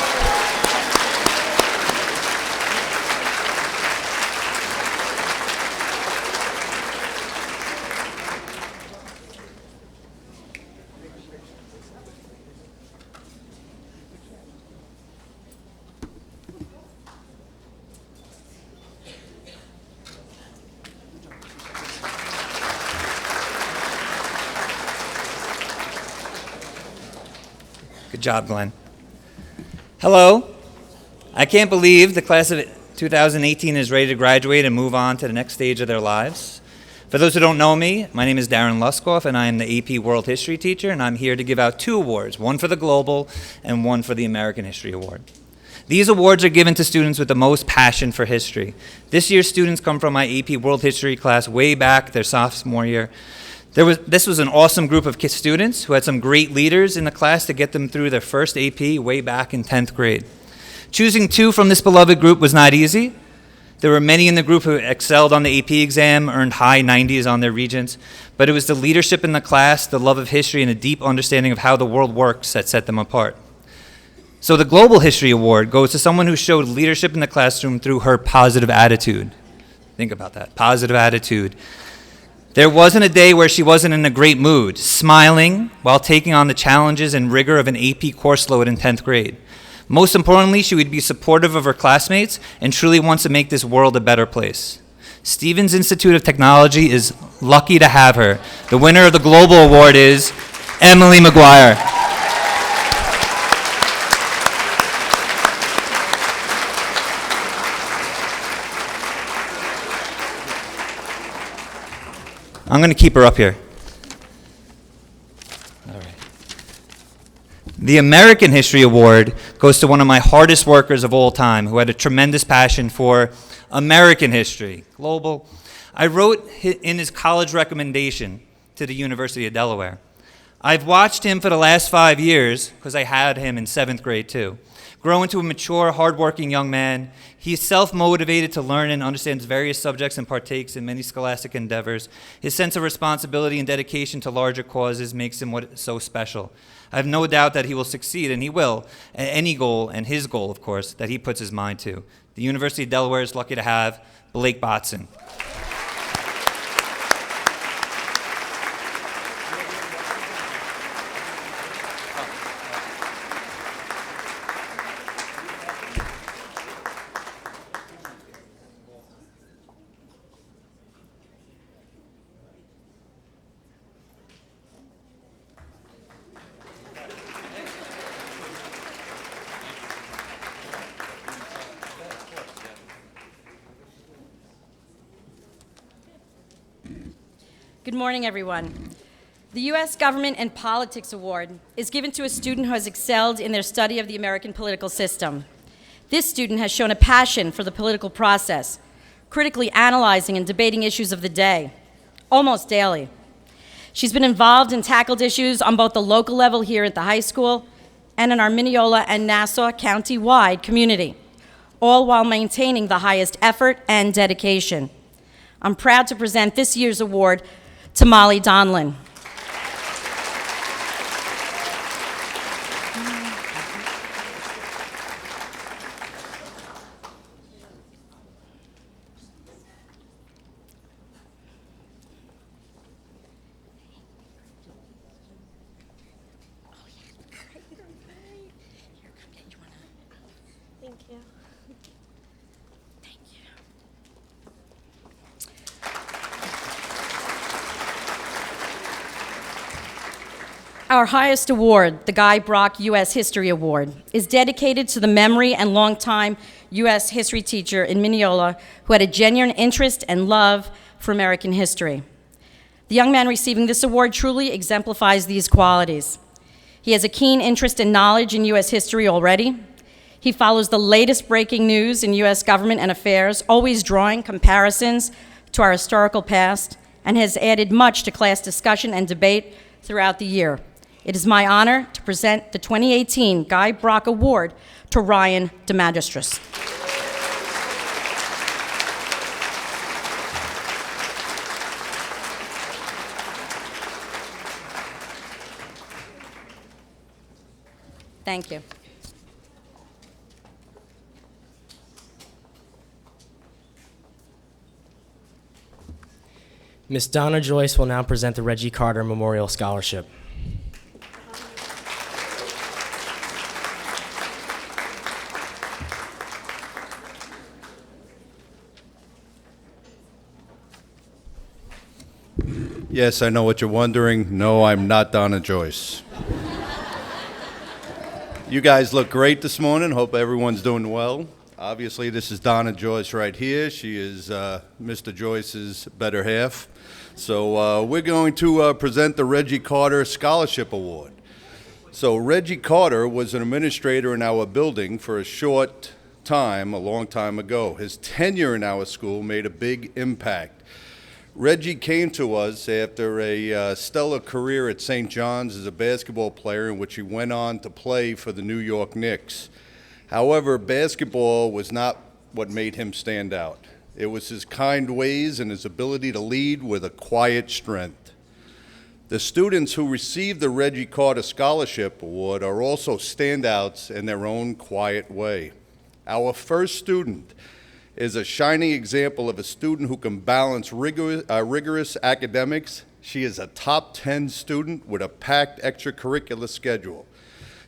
Good job, Glenn. Hello. I can't believe the class of 2018 is ready to graduate and move on to the next stage of their lives. For those who don't know me, my name is Darren Luskoff, and I am the AP World History teacher, and I'm here to give out two awards, one for the Global and one for the American History Award. These awards are given to students with the most passion for history. This year's students come from my AP World History class way back their sophomore year. This was an awesome group of students who had some great leaders in the class to get them through their first AP way back in 10th grade. Choosing two from this beloved group was not easy. There were many in the group who excelled on the AP exam, earned high 90s on their regents, but it was the leadership in the class, the love of history, and a deep understanding of how the world works that set them apart. So the Global History Award goes to someone who showed leadership in the classroom through her positive attitude. Think about that, positive attitude. There wasn't a day where she wasn't in a great mood, smiling while taking on the challenges and rigor of an AP course load in 10th grade. Most importantly, she would be supportive of her classmates and truly wants to make this world a better place. Stevens Institute of Technology is lucky to have her. The winner of the Global Award is Emily McGuire. I'm going to keep her up here. All right. The American History Award goes to one of my hardest workers of all time, who had a tremendous passion for American history, global. I wrote in his college recommendation to the University of Delaware. I've watched him for the last 5 years, because I had him in 7th grade too, grow into a mature, hardworking young man. He's self-motivated to learn and understands various subjects and partakes in many scholastic endeavors. His sense of responsibility and dedication to larger causes makes him what is so special. I have no doubt that he will succeed, and he will, at any goal, and his goal, of course, that he puts his mind to. The University of Delaware is lucky to have Blake Botson. Good morning, everyone. The U.S. Government and Politics Award is given to a student who has excelled in their study of the American political system. This student has shown a passion for the political process, critically analyzing and debating issues of the day, almost daily. She's been involved and tackled issues on both the local level here at the high school and in our Mineola and Nassau County-wide community, all while maintaining the highest effort and dedication. I'm proud to present this year's award to Molly Donlin. Thank you. Our highest award, the Guy Brock U.S. History Award, is dedicated to the memory and longtime U.S. history teacher in Mineola who had a genuine interest and love for American history. The young man receiving this award truly exemplifies these qualities. He has a keen interest and knowledge in U.S. history already. He follows the latest breaking news in U.S. government and affairs, always drawing comparisons to our historical past, and has added much to class discussion and debate throughout the year. It is my honor to present the 2018 Guy Brock Award to Ryan DeMagistris. Thank you. Ms. Donna Joyce will now present the Reggie Carter Memorial Scholarship. Yes, I know what you're wondering. No, I'm not Donna Joyce. You guys look great this morning. Hope everyone's doing well. Obviously, this is Donna Joyce right here. She is Mr. Joyce's better half. So we're going to present the Reggie Carter Scholarship Award. So Reggie Carter was an administrator in our building for a short time, a long time ago. His tenure in our school made a big impact. Reggie came to us after a stellar career at St. John's as a basketball player, in which he went on to play for the New York Knicks. However, basketball was not what made him stand out. It was his kind ways and his ability to lead with a quiet strength. The students who received the Reggie Carter Scholarship Award are also standouts in their own quiet way. Our first student is a shining example of a student who can balance rigorous academics. She is a top 10 student with a packed extracurricular schedule.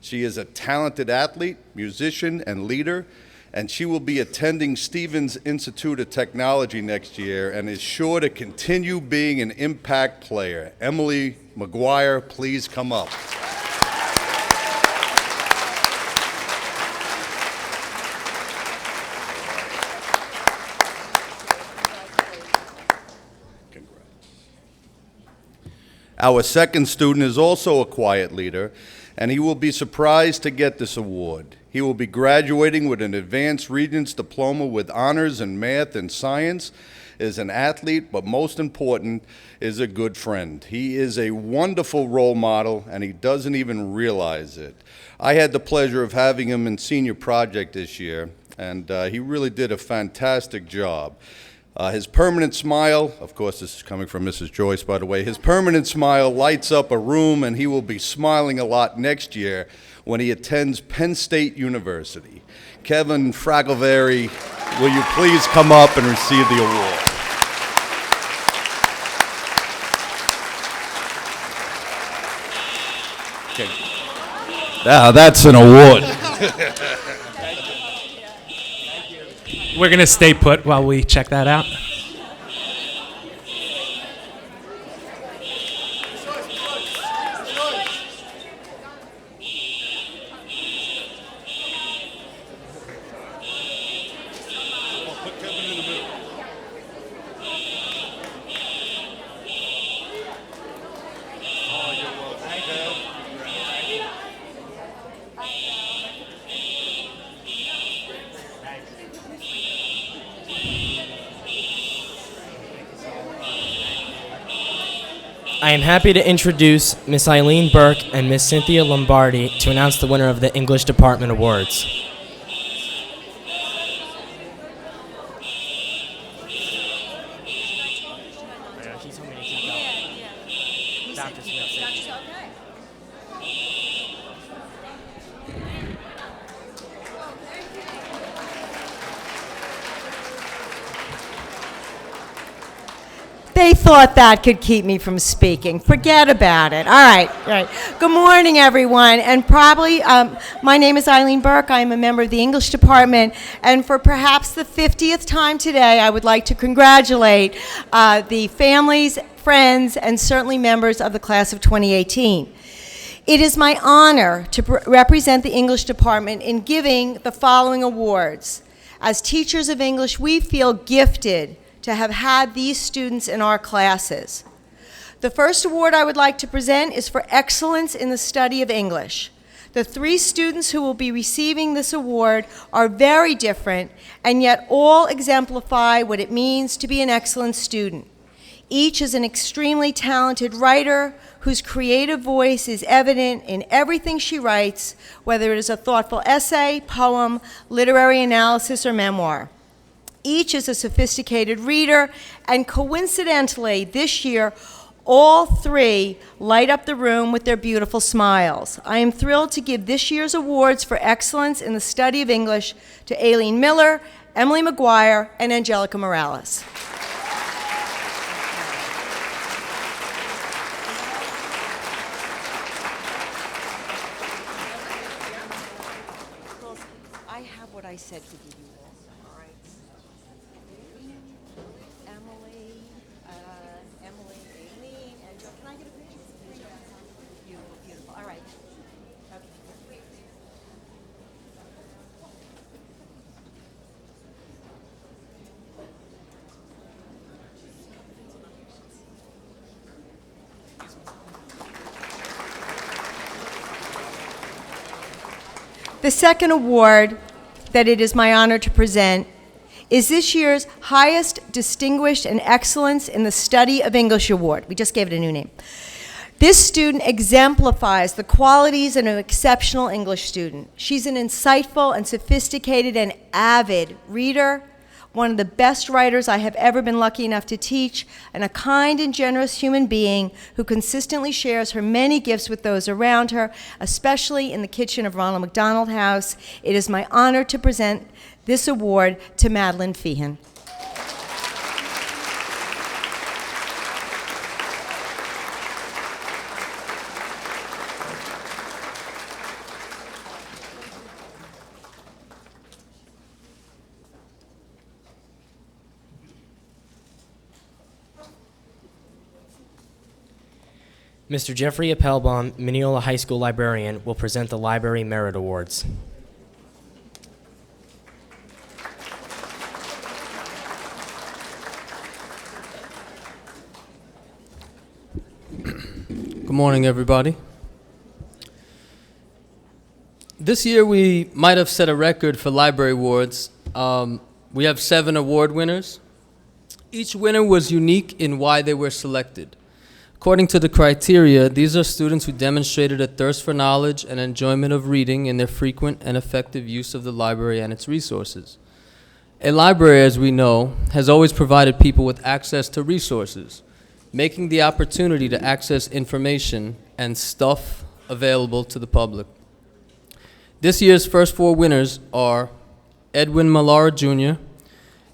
She is a talented athlete, musician, and leader, and she will be attending Stevens Institute of Technology next year and is sure to continue being an impact player. Emily McGuire, please come up. Our second student is also a quiet leader, and he will be surprised to get this award. He will be graduating with an advanced Regents diploma with honors in math and science, is an athlete, but most important, is a good friend. He is a wonderful role model, and he doesn't even realize it. I had the pleasure of having him in senior project this year, and he really did a fantastic job. His permanent smile, of course this is coming from Mrs. Joyce, by the way, his permanent smile lights up a room, and he will be smiling a lot next year when he attends Penn State University. Kevin Fragovari, will you please come up and receive the award? Okay. Now that's an award. We're going to stay put while we check that out. I am happy to introduce Miss Eileen Burke and Miss Cynthia Lombardi to announce the winner of the English Department Awards. They thought that could keep me from speaking. Forget about it. All right. Good morning, everyone. And probably, my name is Eileen Burke. I am a member of the English department. And for perhaps the 50th time today, I would like to congratulate the families, friends, and certainly members of the class of 2018. It is my honor to represent the English department in giving the following awards. As teachers of English, we feel gifted to have had these students in our classes. The first award I would like to present is for excellence in the study of English. The 3 students who will be receiving this award are very different, and yet all exemplify what it means to be an excellent student. Each is an extremely talented writer whose creative voice is evident in everything she writes, whether it is a thoughtful essay, poem, literary analysis, or memoir. Each is a sophisticated reader, and coincidentally, this year, all 3 light up the room with their beautiful smiles. I am thrilled to give this year's awards for excellence in the study of English to Aileen Miller, Emily McGuire, and Angelica Morales. I have what I said to give you all. All right. Emily, Aileen, and can I get a picture? Beautiful, beautiful. All right. Okay. The second award that it is my honor to present is this year's highest distinguished and excellence in the study of English award. We just gave it a new name. This student exemplifies the qualities of an exceptional English student. She's an insightful and sophisticated and avid reader, one of the best writers I have ever been lucky enough to teach, and a kind and generous human being who consistently shares her many gifts with those around her, especially in the kitchen of Ronald McDonald House. It is my honor to present this award to Madeline Feehan. Mr. Jeffrey Appelbaum, Mineola High School librarian, will present the Library Merit Awards. Good morning, everybody. This year we might have set a record for library awards. We have 7 award winners. Each winner was unique in why they were selected. According to the criteria, these are students who demonstrated a thirst for knowledge and enjoyment of reading in their frequent and effective use of the library and its resources. A library, as we know, has always provided people with access to resources, making the opportunity to access information and stuff available to the public. This year's first 4 winners are Edwin Malara Jr.,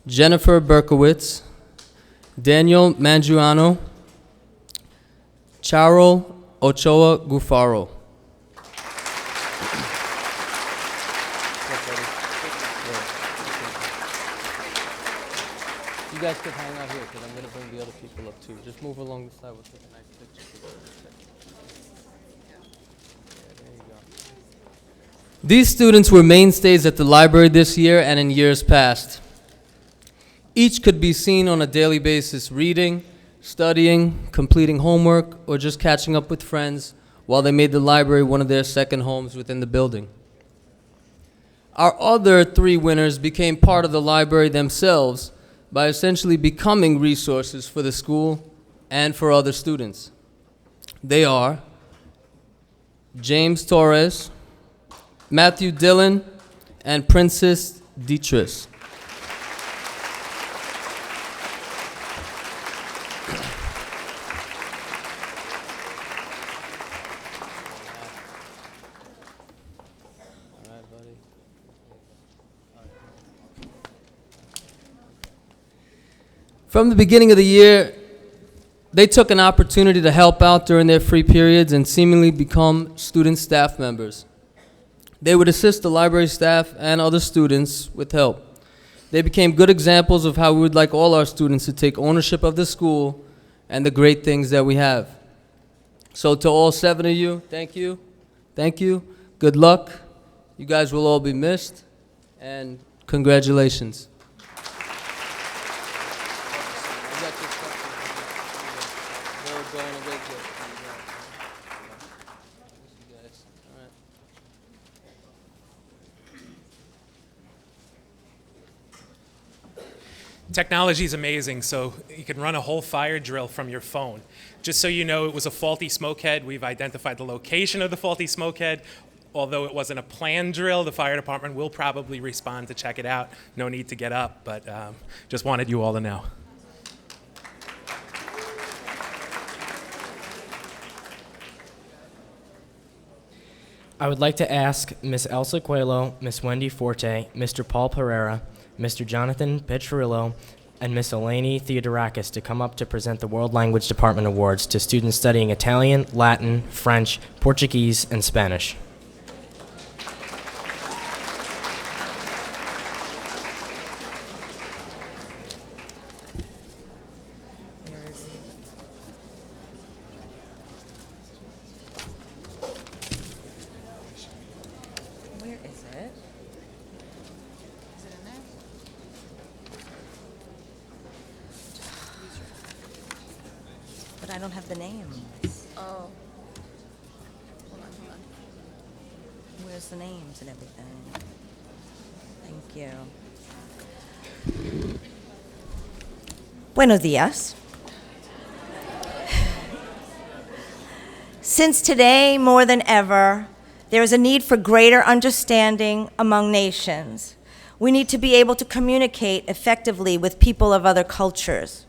Jennifer Berkowitz, Daniel Mangiano, Charo Ochoa Gufaro. You guys could hang out here because I'm going to bring the other people up too. Just move along the side. We'll take a nice picture. There you go. These students were mainstays at the library this year and in years past. Each could be seen on a daily basis reading, studying, completing homework, or just catching up with friends while they made the library one of their second homes within the building. Our other 3 winners became part of the library themselves by essentially becoming resources for the school and for other students. They are James Torres, Matthew Dillon, and Princess Dietrich. From the beginning of the year, they took an opportunity to help out during their free periods and seemingly become student staff members. They would assist the library staff and other students with help. They became good examples of how we would like all our students to take ownership of the school and the great things that we have. So to all 7 of you, thank you. Thank you. Good luck. You guys will all be missed. And congratulations. Technology is amazing, so you can run a whole fire drill from your phone. Just so you know, it was a faulty smoke head. We've identified the location of the faulty smoke head. Although it wasn't a planned drill, the fire department will probably respond to check it out. No need to get up, but just wanted you all to know. I would like to ask Ms. Elsa Coelho, Ms. Wendy Forte, Mr. Paul Pereira, Mr. Jonathan Petrillo, and Ms. Eleni Theodorakis to come up to present the World Language Department Awards to students studying Italian, Latin, French, Portuguese, and Spanish. But I don't have the names. Oh. Hold on. Where's the names and everything? Thank you. Buenos días. Since today, more than ever, there is a need for greater understanding among nations. We need to be able to communicate effectively with people of other cultures.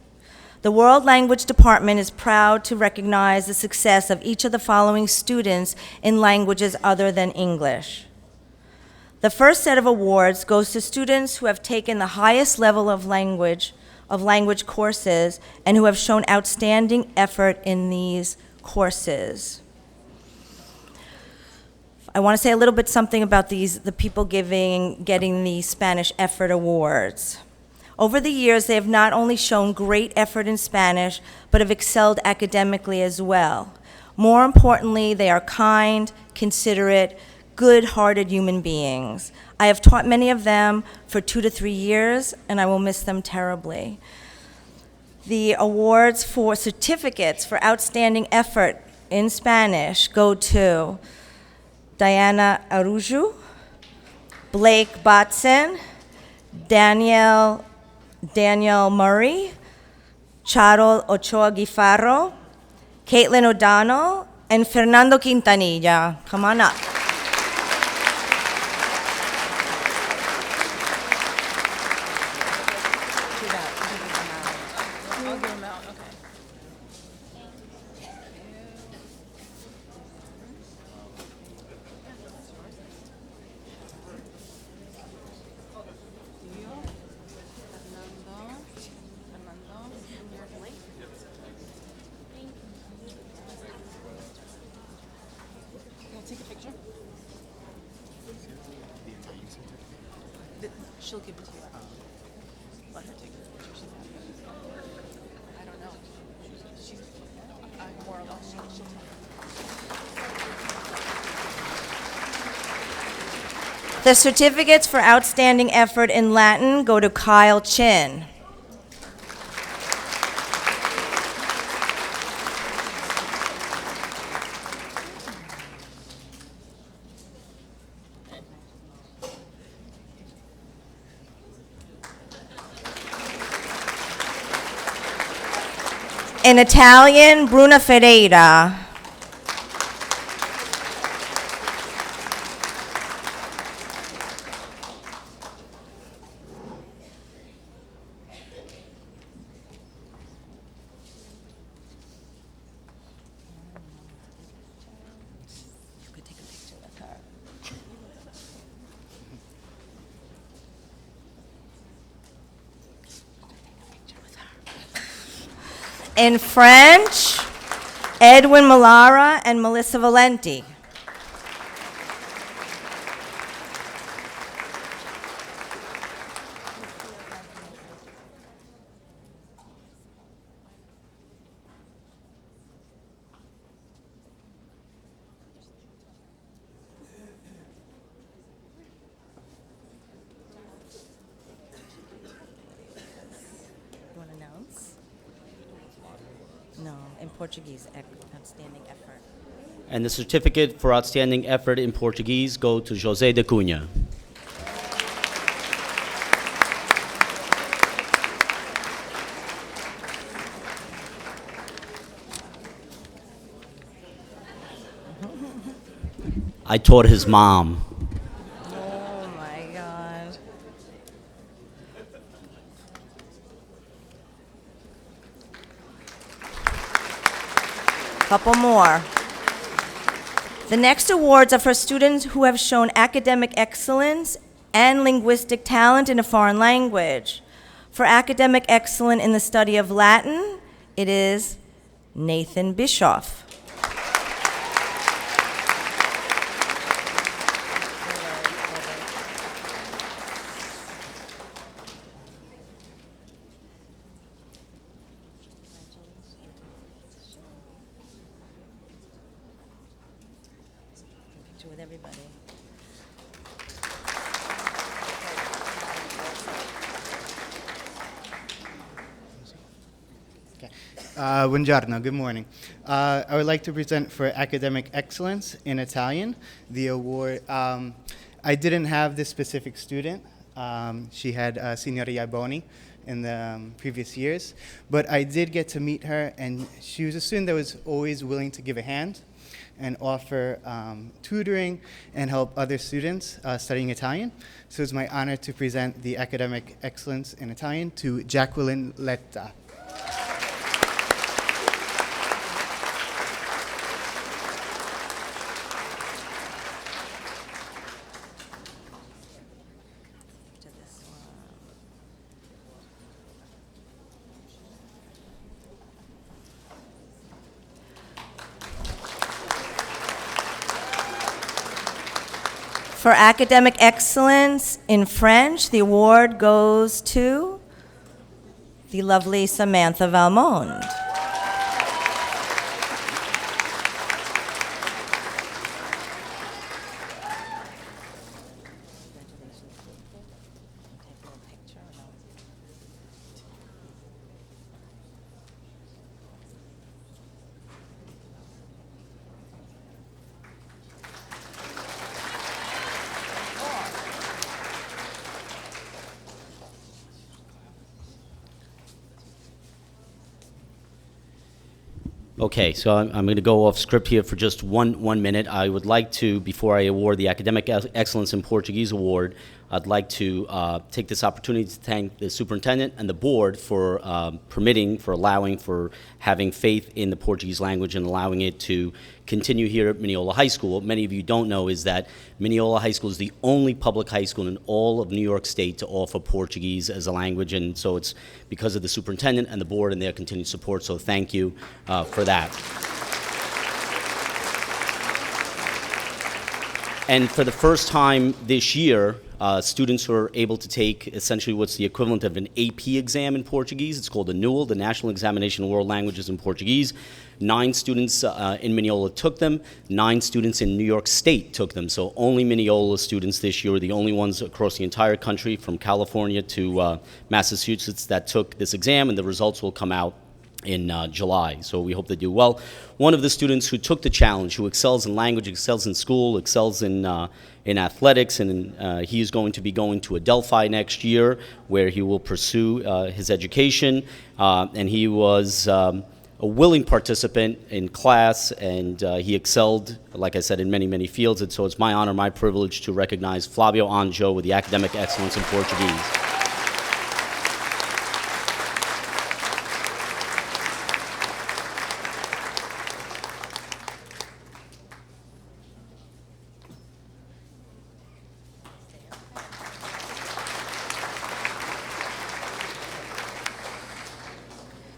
The World Language Department is proud to recognize the success of each of the following students in languages other than English. The first set of awards goes to students who have taken the highest level of language courses and who have shown outstanding effort in these courses. I want to say a little bit something about the people getting the Spanish Effort Awards. Over the years, they have not only shown great effort in Spanish, but have excelled academically as well. More importantly, they are kind, considerate, good-hearted human beings. I have taught many of them for 2 to 3 years, and I will miss them terribly. The awards for certificates for outstanding effort in Spanish go to Diana Aruju, Blake Batson, Daniel Murray, Charol Ochoa Guifarro, Caitlin O'Donnell, and Fernando Quintanilla. Come on up. She'll give it to you. Let her take the picture. She's happy. I don't know. She's more or less. She'll tell you. The certificates for outstanding effort in Latin go to Kyle Chin. In Italian, Bruna Ferreira. In French, Edwin Malara and Melissa Valenti. You want to announce? No, in Portuguese, outstanding effort. And the certificate for outstanding effort in Portuguese go to José de Cunha. I taught his mom. Oh my God. Couple more. The next awards are for students who have shown academic excellence and linguistic talent in a foreign language. For academic excellence in the study of Latin, it is Nathan Bischoff. With everybody. Buongiorno, good morning. I would like to present for academic excellence in Italian the award. I didn't have this specific student. She had Signora Iaboni in the previous years, but I did get to meet her, and she was a student that was always willing to give a hand and offer tutoring and help other students studying Italian. So it's my honor to present the academic excellence in Italian to Jacqueline Letta. For academic excellence in French, the award goes to the lovely Samantha Valmont. Okay, so I'm going to go off script here for just one minute. I would like to, before I award the Academic Excellence in Portuguese Award, I'd like to take this opportunity to thank the superintendent and the board for allowing for having faith in the Portuguese language and allowing it to continue here at Mineola High School. What many of you don't know is that Mineola High School is the only public high school in all of New York State to offer Portuguese as a language, and so it's because of the superintendent and the board and their continued support, so thank you for that. And for the first time this year, students were able to take essentially what's the equivalent of an AP exam in Portuguese. It's called the NUAL, the National Examination of World Languages in Portuguese. 9 students in Mineola took them. 9 students in New York State took them. So only Mineola students this year were the only ones across the entire country, from California to Massachusetts, that took this exam, and the results will come out in July, so we hope they do well. One of the students who took the challenge, who excels in language, excels in school, excels in athletics, and he is going to be going to Adelphi next year, where he will pursue his education, and he was a willing participant in class, and he excelled, like I said, in many fields, and so it's my honor, my privilege to recognize Flavio Anjo with the Academic Excellence in Portuguese.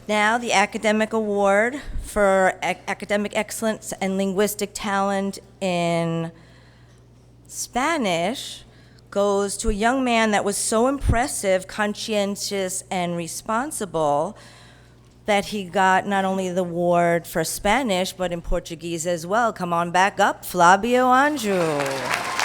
Now, the Academic Award for Academic Excellence and Linguistic Talent in Spanish goes to a young man that was so impressive, conscientious, and responsible that he got not only the award for Spanish, but in Portuguese as well. Come on back up, Flavio Anjo.